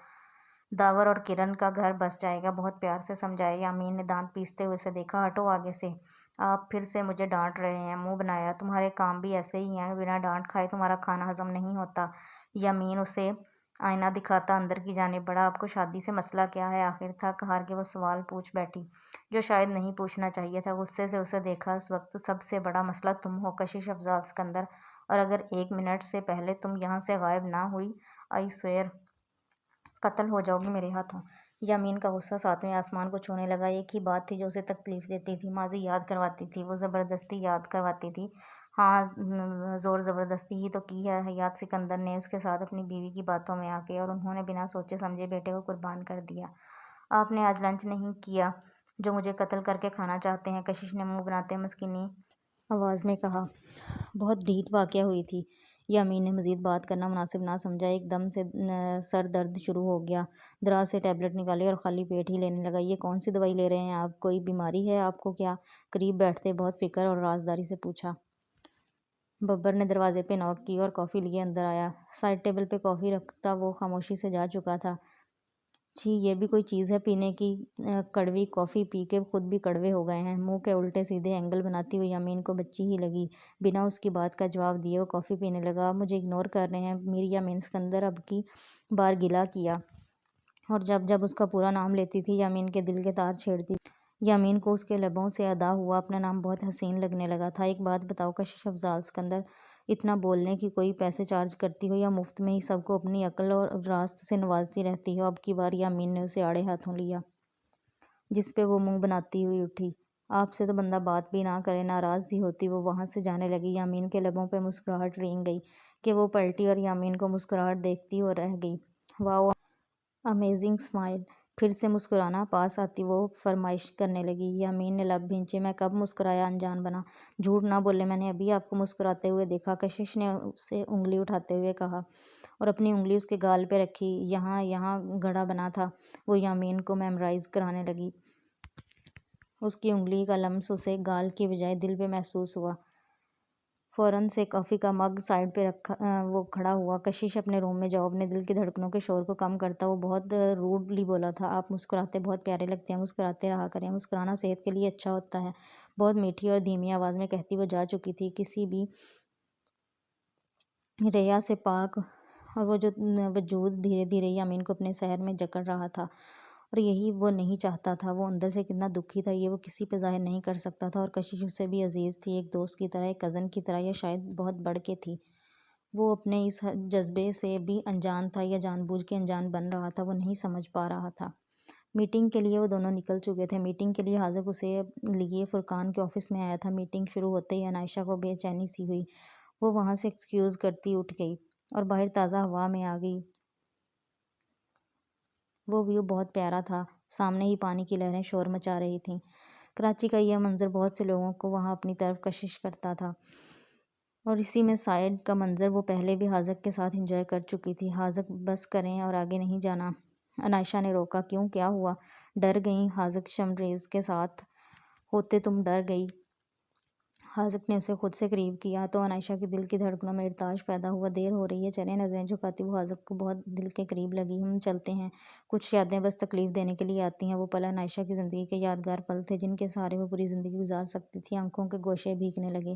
داور اور کرن کا گھر بس جائے گا، بہت پیار سے سمجھایا۔ یامین نے دانت پیستے ہوئے اسے دیکھا۔ ہٹو آگے سے، آپ پھر سے مجھے ڈانٹ رہے ہیں؟ منہ بنایا۔ تمہارے کام بھی ایسے ہی ہیں، بنا ڈانٹ کھائے تمہارا کھانا ہضم نہیں ہوتا۔ یامین اسے آئینہ دکھاتا اندر کی جانب بڑھا۔ آپ کو شادی سے مسئلہ کیا ہے؟ آخر تھک ہار کے وہ سوال پوچھ بیٹھی جو شاید نہیں پوچھنا چاہیے تھا۔ غصے سے اسے دیکھا۔ اس وقت سب سے بڑا مسئلہ تم ہو کشش افضال سکندر، اور اگر 1 منٹ سے پہلے تم یہاں سے غائب نہ ہوئی، آئی سویئر قتل ہو جاؤ گی میرے ہاتھوں۔ یامین کا غصہ 7ویں آسمان کو چھونے لگا۔ ایک ہی بات تھی جو اسے تکلیف دیتی تھی، ماضی یاد کرواتی تھی، وہ زبردستی یاد کرواتی تھی۔ ہاں، زور زبردستی ہی تو کی ہے حیات سکندر نے اس کے ساتھ اپنی بیوی کی باتوں میں آ کے، اور انہوں نے بنا سوچے سمجھے بیٹے کو قربان کر دیا۔ آپ نے آج لنچ نہیں کیا جو مجھے قتل کر کے کھانا چاہتے ہیں؟ کشش نے منہ بناتے مسکینی آواز میں کہا۔ بہت ڈھیٹ واقعہ ہوئی تھی۔ یامین نے مزید بات کرنا مناسب نہ سمجھا۔ ایک دم سے سر درد شروع ہو گیا۔ دراز سے ٹیبلٹ نکالی اور خالی پیٹ ہی لینے لگا۔ یہ کون سی دوائی لے رہے ہیں آپ؟ کوئی بیماری ہے آپ کو کیا؟ قریب بیٹھتے بہت فکر اور رازداری سے پوچھا۔ ببر نے دروازے پہ نوک کی اور کافی لیے اندر آیا۔ سائڈ ٹیبل پہ کافی رکھتا وہ خاموشی سے جا چکا تھا۔ چھی، یہ بھی کوئی چیز ہے پینے کی؟ کڑوی کافی پی کے خود بھی کڑوے ہو گئے ہیں۔ منہ کے الٹے سیدھے اینگل بناتی ہوئی یامین کو بچی ہی لگی۔ بنا اس کی بات کا جواب دیے وہ کافی پینے لگا۔ آپ مجھے اگنور کر رہے ہیں؟ میر یامین سکندر اب کی بار گلہ کیا، اور جب جب اس کا پورا نام لیتی تھی یامین کے دل کے تار چھیڑتی تھی۔ یامین کو اس کے لبوں سے ادا ہوا اپنا نام بہت حسین لگنے لگا تھا۔ ایک بات بتاؤ کشش افضال سکندر، اتنا بولنے کی کوئی پیسے چارج کرتی ہو یا مفت میں ہی سب کو اپنی عقل اور راست سے نوازتی رہتی ہو؟ اب کی بار یامین نے اسے آڑے ہاتھوں لیا، جس پہ وہ منہ بناتی ہوئی اٹھی۔ آپ سے تو بندہ بات بھی نہ کرے، ناراض ہی ہوتی وہ وہاں سے جانے لگی۔ یامین کے لبوں پہ مسکراہٹ رینگ گئی کہ وہ پلٹی اور یامین کو مسکراہٹ دیکھتی ہو رہ گئی۔ واؤ، امیزنگ اسمائل۔ پھر سے مسکرانا پاس آتی وہ فرمائش کرنے لگی۔ یامین نے لب بھینچے۔ میں کب مسکرایا انجان بنا؟ جھوٹ نہ بولے، میں نے ابھی آپ کو مسکراتے ہوئے دیکھا، کشش نے اسے انگلی اٹھاتے ہوئے کہا اور اپنی انگلی اس کے گال پہ رکھی۔ یہاں گڑھا بنا تھا۔ وہ یامین کو میمورائز کرانے لگی۔ اس کی انگلی کا لمس اسے گال کی بجائے دل پہ محسوس ہوا۔ فوراً سے کافی کا مگ سائڈ پہ رکھا وہ کھڑا ہوا۔ کشش اپنے روم میں جاؤ، اپنے دل کی دھڑکنوں کے شور کو کم کرتا وہ بہت روڈلی بولا تھا۔ آپ مسکراتے بہت پیارے لگتے ہیں، مسکراتے رہا کریں، مسکرانا صحت کے لیے اچھا ہوتا ہے، بہت میٹھی اور دھیمی آواز میں کہتی وہ جا چکی تھی، کسی بھی ریا سے پاک، اور وہ جو وجود دھیرے دھیرے یامین کو اپنے سحر میں جکڑ رہا تھا، اور یہی وہ نہیں چاہتا تھا۔ وہ اندر سے کتنا دکھی تھا یہ وہ کسی پہ ظاہر نہیں کر سکتا تھا، اور کشش اسے بھی عزیز تھی، ایک دوست کی طرح، ایک کزن کی طرح، یا شاید بہت بڑھ کے تھی۔ وہ اپنے اس جذبے سے بھی انجان تھا یا جان بوجھ کے انجان بن رہا تھا، وہ نہیں سمجھ پا رہا تھا۔ میٹنگ کے لیے وہ دونوں نکل چکے تھے۔ میٹنگ کے لیے حاذق اسے لیے فرقان کے آفس میں آیا تھا۔ میٹنگ شروع ہوتے ہی عنائشہ کو بے چینی سی ہوئی۔ وہ وہاں سے ایکسکیوز کرتی اٹھ گئی۔ اور باہر تازہ ہوا میں آ گئی۔ وہ ویو بہت پیارا تھا، سامنے ہی پانی کی لہریں شور مچا رہی تھیں۔ کراچی کا یہ منظر بہت سے لوگوں کو وہاں اپنی طرف کشش کرتا تھا، اور اسی میں سائڈ کا منظر وہ پہلے بھی حاذق کے ساتھ انجوائے کر چکی تھی۔ حاذق بس کریں اور آگے نہیں جانا، عائشہ نے روکا۔ کیوں، کیا ہوا؟ ڈر گئی؟ حاذق شمریز کے ساتھ ہوتے تم ڈر گئی؟ حاذق نے اسے خود سے قریب کیا تو عائشہ کے دل کی دھڑکنوں میں ارتعاش پیدا ہوا۔ دیر ہو رہی ہے، چلیں۔ نظریں جھکاتی وہ حاذق کو بہت دل کے قریب لگی۔ چلتے ہیں۔ کچھ یادیں بس تکلیف دینے کے لیے آتی ہیں۔ وہ پل عائشہ کی زندگی کے یادگار پل تھے جن کے سہارے وہ پوری زندگی گزار سکتی تھی۔ آنکھوں کے گوشے بھیگنے لگے۔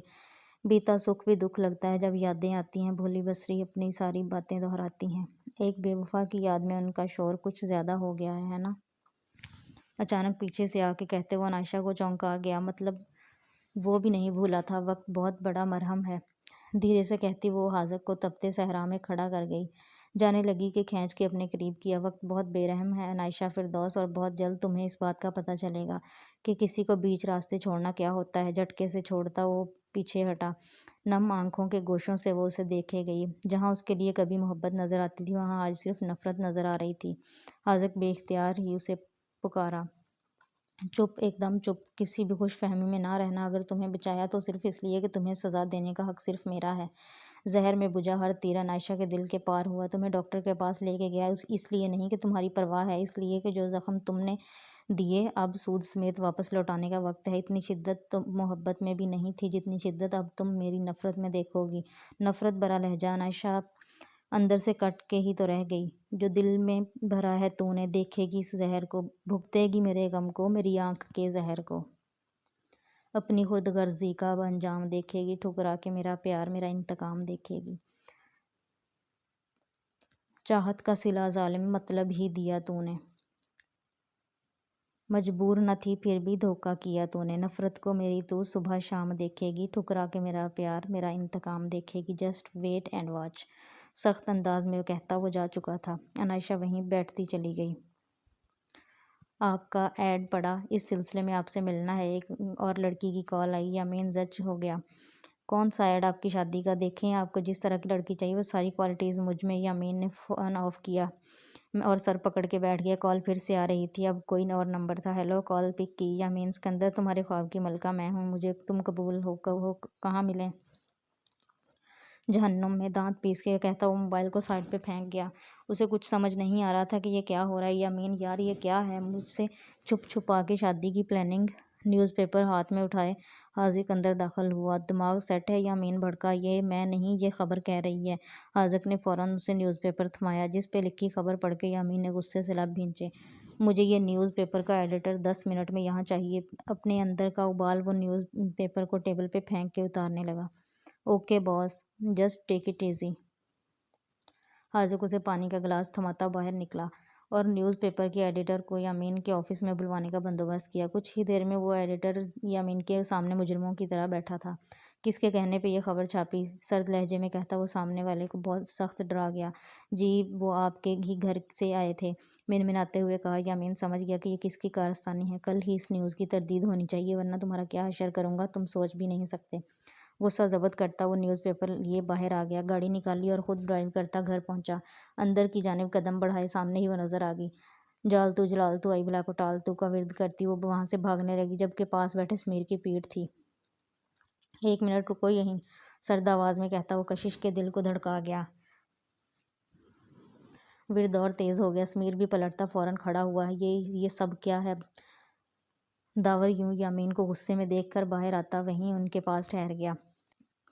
بیتا سکھ بھی دکھ لگتا ہے جب یادیں آتی ہیں۔ بھولی بسری اپنی ساری باتیں دہراتی ہیں۔ ایک بے وفا کی یاد میں ان کا شور کچھ زیادہ ہو گیا ہے نا؟ اچانک پیچھے سے آ کے کہتے وہ عائشہ کو چونکا گیا۔ مطلب وہ بھی نہیں بھولا تھا، وقت بہت بڑا مرہم ہے، دھیرے سے کہتی وہ حاذق کو تپتے صحرا میں کھڑا کر گئی۔ جانے لگی کہ کھینچ کے اپنے قریب کیا۔ وقت بہت بے رحم ہے عائشہ فردوس، اور بہت جلد تمہیں اس بات کا پتہ چلے گا کہ کسی کو بیچ راستے چھوڑنا کیا ہوتا ہے۔ جھٹکے سے چھوڑتا وہ پیچھے ہٹا۔ نم آنکھوں کے گوشوں سے وہ اسے دیکھے گئی۔ جہاں اس کے لیے کبھی محبت نظر آتی تھی وہاں آج صرف نفرت نظر آ رہی تھی۔ حاذق بے اختیار ہی اسے پکارا۔ چپ، ایک دم چپ، کسی بھی خوش فہمی میں نہ رہنا۔ اگر تمہیں بچایا تو صرف اس لیے کہ تمہیں سزا دینے کا حق صرف میرا ہے۔ زہر میں بجھا ہر تیر عائشہ کے دل کے پار ہوا۔ تمہیں ڈاکٹر کے پاس لے کے گیا اس لیے نہیں کہ تمہاری پرواہ ہے، اس لیے کہ جو زخم تم نے دیے اب سود سمیت واپس لوٹانے کا وقت ہے۔ اتنی شدت تو محبت میں بھی نہیں تھی جتنی شدت اب تم میری نفرت میں دیکھو گی۔ نفرت بھرا لہجہ عائشہ اندر سے کٹ کے ہی تو رہ گئی۔ جو دل میں بھرا ہے تو نے، دیکھے گی اس زہر کو، بھگتے گی میرے غم کو، میری آنکھ کے زہر کو۔ اپنی خود غرضی کا اب انجام دیکھے گی، ٹھکرا کے میرا پیار، میرا انتقام دیکھے گی۔ چاہت کا صلہ ظالم مطلب ہی دیا تو نے، مجبور نہ تھی پھر بھی دھوکا کیا تو نے۔ نفرت کو میری تو صبح شام دیکھے گی، ٹھکرا کے میرا پیار، میرا انتقام دیکھے گی۔ جسٹ ویٹ اینڈ واچ، سخت انداز میں کہتا وہ جا چکا تھا۔ عائشہ وہیں بیٹھتی چلی گئی۔ آپ کا ایڈ پڑا، اس سلسلے میں آپ سے ملنا ہے۔ ایک اور لڑکی کی کال آئی۔ یامین زچ ہو گیا۔ کون سا ایڈ؟ آپ کی شادی کا؟ دیکھیں آپ کو جس طرح کی لڑکی چاہیے وہ ساری کوالٹیز مجھ میں۔ یامین نے فون آف کیا اور سر پکڑ کے بیٹھ گیا۔ کال پھر سے آ رہی تھی، اب کوئی اور نمبر تھا۔ ہیلو، کال پک کی۔ یامین سکندر، تمہارے خواب کی ملکہ میں ہوں، مجھے تم قبول ہو کہاں ملیں؟ جہنم میں، دانت پیس کے کہتا وہ موبائل کو سائڈ پہ پھینک گیا۔ اسے کچھ سمجھ نہیں آ رہا تھا کہ یہ کیا ہو رہا ہے۔ یامین یار یہ کیا ہے؟ مجھ سے چھپ چھپا کے شادی کی پلاننگ؟ نیوز پیپر ہاتھ میں اٹھائے حاذق اندر داخل ہوا۔ دماغ سیٹ ہے؟ یامین بھڑکا۔ یہ میں نہیں، یہ خبر کہہ رہی ہے۔ حاذق نے فوراً اسے نیوز پیپر تھمایا جس پہ لکھی خبر پڑھ کے یامین نے غصے سے لب بھینچے۔ مجھے یہ نیوز پیپر کا ایڈیٹر 10 منٹ میں یہاں چاہیے۔ اپنے اندر کا ابال وہ نیوز پیپر کو ٹیبل پہ پھینک کے اتارنے لگا۔ Okay boss, just take it easy. Haziq اسے پانی کا گلاس تھماتا باہر نکلا اور نیوز پیپر کے ایڈیٹر کو یامین کے آفس میں بلوانے کا بندوبست کیا۔ کچھ ہی دیر میں وہ ایڈیٹر یامین کے سامنے مجرموں کی طرح بیٹھا تھا۔ کس کے کہنے پہ یہ خبر چھاپی؟ سرد لہجے میں کہتا وہ سامنے والے کو بہت سخت ڈرا گیا۔ جی وہ آپ کے ہی گھر سے آئے تھے، منمناتے ہوئے کہا۔ یامین سمجھ گیا کہ یہ کس کی کارستانی ہے۔ کل ہی اس نیوز کی تردید ہونی چاہیے ورنہ تمہارا کیا حشر کروں گا تم سوچ بھی نہیں سکتے۔ غصہ ضبط کرتا وہ نیوز پیپر لیے باہر آ گیا۔ گاڑی نکالی اور خود ڈرائیو کرتا گھر پہنچا۔ اندر کی جانب قدم بڑھائے، سامنے ہی وہ نظر آ گئی۔ جالتو جلالتو آئی بلا کو ٹالتو کا ورد کرتی وہ وہاں سے بھاگنے لگی جبکہ پاس بیٹھے سمیر کی پیٹھ تھی۔ ایک منٹ رکو یہیں، سرد آواز میں کہتا وہ کشش کے دل کو دھڑکا گیا۔ ورد اور تیز ہو گیا۔ سمیر بھی پلٹتا فوراً کھڑا ہوا۔ یہ سب کیا ہے؟ داور یوں یامین کو غصے میں دیکھ کر باہر آتا وہیں ان کے پاس ٹھہر گیا۔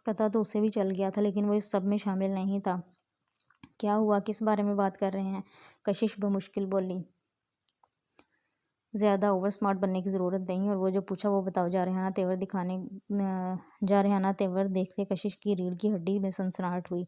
پتہ تو اسے بھی چل گیا تھا لیکن وہ اس سب میں شامل نہیں تھا۔ کیا ہوا؟ کس بارے میں بات کر رہے ہیں؟ کشش بمشکل بولی۔ زیادہ اوور سمارٹ بننے کی ضرورت نہیں، اور وہ جو پوچھا وہ بتاؤ۔ جارحانہ تیور دیکھتے کشش کی ریڑھ کی ہڈی میں سنسناہٹ ہوئی۔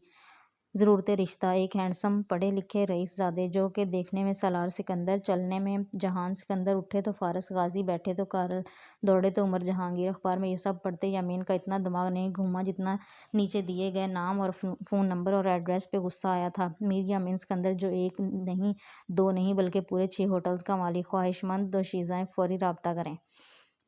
ضرورت رشتہ، ایک ہینڈسم پڑھے لکھے رئیس زادے جو کہ دیکھنے میں سالار سکندر، چلنے میں جہان سکندر، اٹھے تو فارس غازی، بیٹھے تو کارل، دوڑے تو عمر جہانگیر۔ اخبار میں یہ سب پڑھتے یامین کا اتنا دماغ نہیں گھوما جتنا نیچے دیے گئے نام اور فون نمبر اور ایڈریس پہ غصہ آیا تھا۔ میر یامین سکندر جو ایک نہیں دو نہیں بلکہ پورے 6 ہوٹلز کا مالک، خواہشمند دوشیزہ فوری رابطہ کریں۔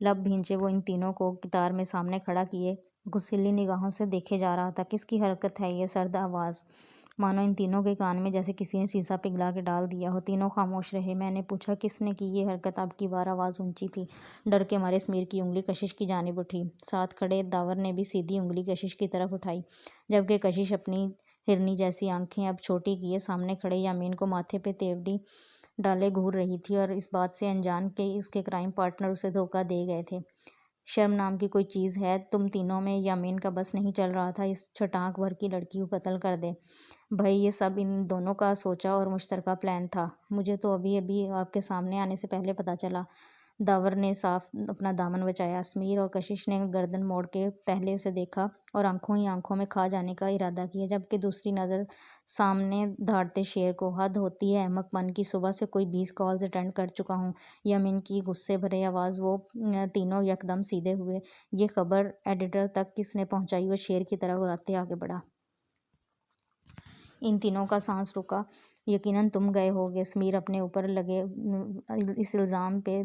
لب بھینچے وہ ان تینوں کو قطار میں سامنے کھڑا کیے غسیلی نگاہوں سے دیکھے جا رہا تھا۔ کس کی حرکت ہے یہ؟ سرد آواز مانو ان تینوں کے کان میں جیسے کسی نے سیسا پگھلا کے ڈال دیا ہو۔ تینوں خاموش رہے۔ میں نے پوچھا، کس نے کی یہ حرکت؟ اب کی بار آواز اونچی تھی۔ ڈر کے مارے اسمیر کی انگلی کشش کی جانب اٹھی۔ ساتھ کھڑے داور نے بھی سیدھی انگلی کشش کی طرف اٹھائی، جبکہ کشش اپنی ہرنی جیسی آنکھیں اب چھوٹی کیے سامنے کھڑے یامین کو ماتھے پہ تیوری ڈالے گھور رہی تھی، اور اس بات سے انجان کہ اس کے کرائم پارٹنر اسے دھوکہ دے گئے تھے۔ شرم نام کی کوئی چیز ہے تم تینوں میں؟ یامین کا بس نہیں چل رہا تھا اس چھٹانک بھر کی لڑکی کو قتل کر دے۔ بھائی یہ سب ان دونوں کا سوچا اور مشترکہ پلان تھا، مجھے تو ابھی ابھی آپ کے سامنے آنے سے پہلے پتہ چلا۔ داور نے صاف اپنا دامن بچایا۔ اسمیر اور کشش نے گردن موڑ کے پہلے اسے دیکھا اور آنکھوں ہی آنکھوں میں کھا جانے کا ارادہ کیا، جبکہ دوسری نظر سامنے دھاڑتے شیر کو۔ حد ہوتی ہے احمق پن کی، صبح سے کوئی 20 کالز اٹینڈ کر چکا ہوں۔ یامین کی غصے بھرے آواز۔ وہ تینوں یکدم سیدھے ہوئے۔ یہ خبر ایڈیٹر تک کس نے پہنچائی؟ وہ شیر کی طرح اڑاتے آگے بڑھا۔ ان تینوں کا سانس رکا۔ یقیناً تم گئے ہوگے۔ اسمیر اپنے اوپر لگے اس الزام پہ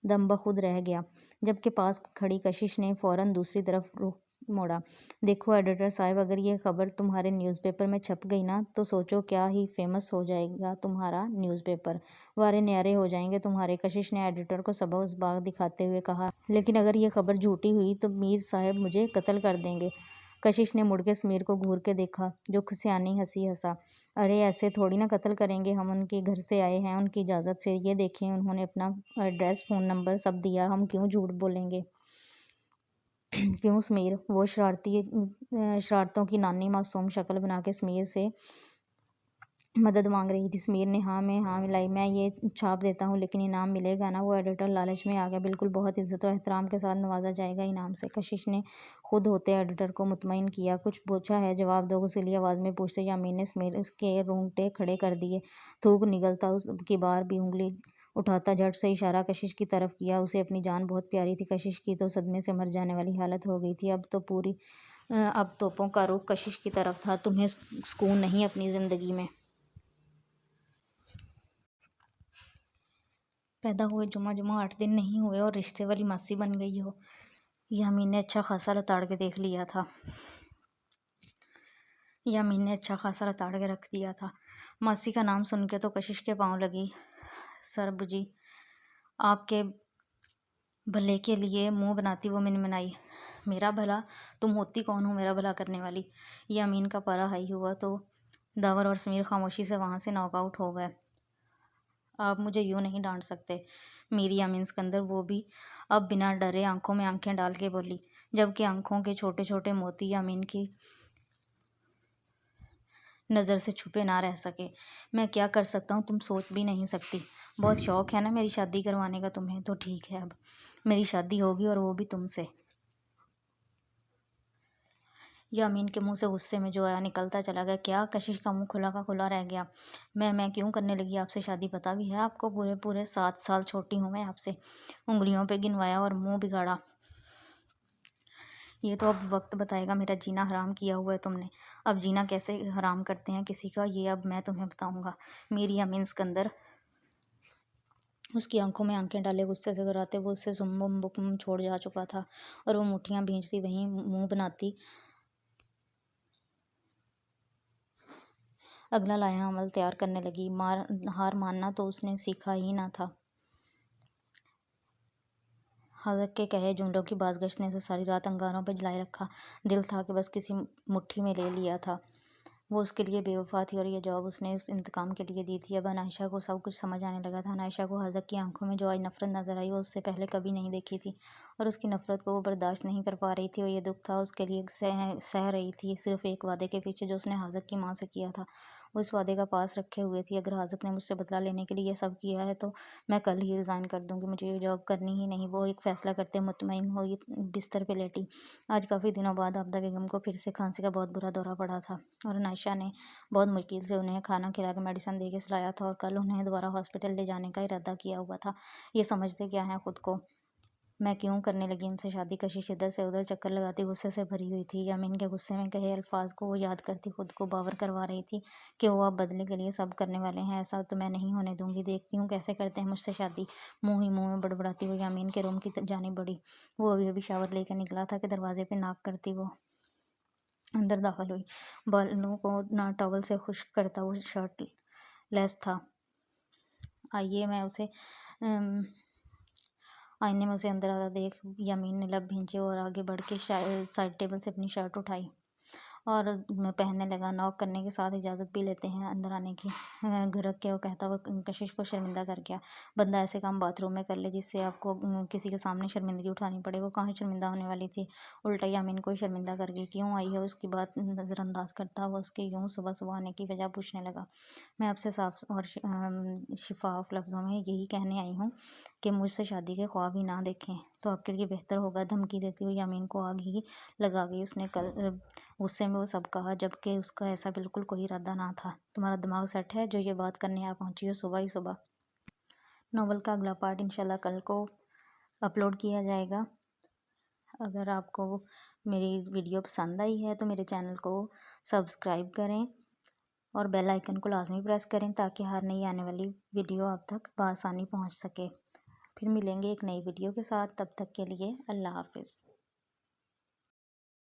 دم بخود رہ گیا، جبکہ پاس کھڑی کشش نے فوراً دوسری طرف رخ موڑا۔ دیکھو ایڈیٹر صاحب، اگر یہ خبر تمہارے نیوز پیپر میں چھپ گئی نا تو سوچو کیا ہی فیمس ہو جائے گا تمہارا نیوز پیپر، وارے نیارے ہو جائیں گے تمہارے۔ کشش نے ایڈیٹر کو سبز باغ دکھاتے ہوئے کہا، لیکن اگر یہ خبر جھوٹی ہوئی تو میر صاحب مجھے قتل کر دیں گے۔ کشش نے مڑ کے اسمیر کو گھور کے دیکھا، جو سیانی ہنسی ہنسا۔ ارے ایسے تھوڑی نا قتل کریں گے، ہم ان کے گھر سے آئے ہیں ان کی اجازت سے۔ یہ دیکھیں انہوں نے اپنا ایڈریس، فون نمبر سب دیا، ہم کیوں جھوٹ بولیں گے؟ کیوں اسمیر؟ وہ شرارتوں کی نانی معصوم شکل بنا کے اسمیر سے مدد مانگ رہی تھی۔ اسمیر نے ہاں ملائی۔ میں یہ چھاپ دیتا ہوں لیکن انعام ملے گا نا؟ وہ ایڈیٹر لالچ میں آ گیا۔ بالکل، بہت عزت و احترام کے ساتھ نوازا جائے گا انعام سے۔ کشش نے خود ہوتے ایڈیٹر کو مطمئن کیا۔ کچھ پوچھا ہے؟ جواب دو، غصیلی آواز میں پوچھتے یامین نے اسمیر کے رونگٹے کھڑے کر دیے۔ تھوک نگلتا اب کی بار بھی انگلی اٹھاتا جھٹ سے اشارہ کشش کی طرف کیا۔ اسے اپنی جان بہت پیاری تھی۔ کشش کی تو صدمے سے مر جانے والی حالت ہو گئی تھی۔ اب توپوں کا رخ کشش کی طرف تھا۔ تمہیں سکون نہیں اپنی زندگی میں؟ پیدا ہوئے جمعہ 8 دن نہیں ہوئے اور رشتے والی ماسی بن گئی ہو؟ یامین نے اچھا خاصا لتاڑ کے رکھ دیا تھا۔ ماسی کا نام سن کے تو کشش کے پاؤں لگی۔ سرب جی، آپ کے بھلے کے لیے منہ بناتی وہ منمنائی۔ میرا بھلا؟ تم ہوتی کون ہو میرا بھلا کرنے والی؟ یامین کا پارا ہائی ہوا تو داور اور اسمیر خاموشی سے وہاں سے ناک آؤٹ ہو گئے۔ آپ مجھے یوں نہیں ڈانٹ سکتے میری یامین اسکندر، وہ بھی اب بنا ڈرے آنکھوں میں آنکھیں ڈال کے بولی، جبکہ آنکھوں کے چھوٹے چھوٹے موتی یامین کی نظر سے چھپے نہ رہ سکے۔ میں کیا کر سکتا ہوں تم سوچ بھی نہیں سکتی۔ بہت شوق ہے نا میری شادی کروانے کا تمہیں، تو ٹھیک ہے اب میری شادی ہوگی اور وہ بھی تم سے۔ یامین کے منہ سے غصے میں جو آیا نکلتا چلا گیا۔ کیا؟ کشش کا منہ کھلا کا کھلا رہ گیا۔ میں کیوں کرنے لگی آپ سے شادی؟ پتہ بھی ہے آپ کو؟ پورے 7 سال چھوٹی ہوں میں آپ سے۔ انگلیوں پہ گنوایا اور منہ بگاڑا۔ یہ تو اب وقت بتائے گا۔ میرا جینا حرام کیا ہوا ہے تم نے۔ اب جینا کیسے حرام کرتے ہیں کسی کا، یہ اب میں تمہیں بتاؤں گا میری یامین اسکندر۔ اس کی آنکھوں میں آنکھیں ڈالے غصے سے گراتے وہ اسے سم بکم چھوڑ جا چکا تھا، اور وہ مٹھیاں بھینجتی وہیں منہ بناتی اگلا لائحہ عمل تیار کرنے لگی۔ ہار ماننا تو اس نے سیکھا ہی نہ تھا۔ حذق کے کہے جملوں کی بازگشت نے اسے ساری رات انگاروں پہ جلائے رکھا۔ دل تھا کہ بس کسی مٹھی میں لے لیا تھا۔ وہ اس کے لیے بے وفا تھی اور یہ جواب اس نے اس انتقام کے لیے دی تھی۔ اب عنائشہ کو سب کچھ سمجھ آنے لگا تھا۔ عنائشہ کو حذق کی آنکھوں میں جو آج نفرت نظر آئی وہ اس سے پہلے کبھی نہیں دیکھی تھی، اور اس کی نفرت کو وہ برداشت نہیں کر پا رہی تھی، اور یہ دکھ تھا اس کے لیے سہ رہی تھی صرف ایک وعدے کے پیچھے جو اس نے حذق کی ماں سے کیا تھا۔ وہ اس وعدے کا پاس رکھے ہوئے تھی، اگر حذق نے مجھ سے بدلہ لینے کے لیے یہ سب کیا ہے تو میں کل ہی ریزائن کر دوں گی، مجھے یہ جاب کرنی ہی نہیں۔ وہ ایک فیصلہ کرتے مطمئن ہوئی بستر پہ لیٹی۔ آج کافی دنوں بعد عابدہ بیگم کو پھر سے کھانسی کا بہت برا دورہ پڑا تھا، اور عنائشہ نے بہت مشکل سے انہیں کھانا کھلا کے میڈیسن دے کے سلایا تھا، اور کل انہیں دوبارہ ہاسپٹل لے جانے کا ارادہ کیا ہوا تھا۔ یہ سمجھتے کیا ہیں خود کو؟ میں کیوں کرنے لگی ان سے شادی؟ کشش ادھر سے ادھر چکر لگاتی غصے سے بھری ہوئی تھی۔ یامین کے غصے میں کہے الفاظ کو وہ یاد کرتی خود کو باور کروا رہی تھی کہ وہ اب بدلے کے لیے سب کرنے والے ہیں۔ ایسا تو میں نہیں ہونے دوں گی، دیکھتی ہوں کیسے کرتے ہیں مجھ سے شادی۔ منہ ہی منہ میں بڑبڑاتی وہ یامین کے روم کی جانب بڑھی۔ وہ ابھی شاور لے کے نکلا تھا کہ دروازے پہ ناک کرتی وہ اندر داخل ہوئی، بالوں کو نہ ٹاول سے خشک کرتا وہ شرٹ لیس تھا۔ آئیے میں اسے آئینے میں اسے اندر آتا دیکھ یمین نے لب بھینچے اور آگے بڑھ کے سائڈ ٹیبل سے اپنی شرٹ اٹھائی اور پہننے لگا۔ نوک کرنے کے ساتھ اجازت بھی لیتے ہیں اندر آنے کی، گھرک کے وہ کہتا وہ کشش کو شرمندہ کر گیا۔ بندہ ایسے کام باتھ روم میں کر لے جس سے آپ کو کسی کے سامنے شرمندگی اٹھانی پڑے، وہ کہاں شرمندہ ہونے والی تھی، الٹا یامین کو ہی شرمندہ کر گئی۔ کیوں آئی ہے؟ اس کی بات نظر انداز کرتا وہ اس کے یوں صبح صبح آنے کی وجہ پوچھنے لگا۔ میں آپ سے صاف اور شفاف لفظوں میں یہی کہنے آئی ہوں کہ مجھ سے شادی کے خواب ہی نہ دیکھیں تو آپ کے لیے بہتر ہوگا۔ دھمکی دیتی ہوئی یامین کو آگ ہی لگا گئی۔ اس نے غصے میں وہ سب کہا جبکہ اس کا ایسا بالکل کوئی ارادہ نہ تھا۔ تمہارا دماغ سیٹ ہے جو یہ بات کرنے آ پہنچی ہو صبح ہی صبح؟ ناول کا اگلا پارٹ انشاءاللہ کل کو اپلوڈ کیا جائے گا۔ اگر آپ کو میری ویڈیو پسند آئی ہے تو میرے چینل کو سبسکرائب کریں اور بیل آئیکن کو لازمی پریس کریں تاکہ ہر نئی آنے والی ویڈیو آپ تک بآسانی پہنچ سکے۔ پھر ملیں گے ایک نئی ویڈیو کے ساتھ، تب تک کے لیے اللہ حافظ۔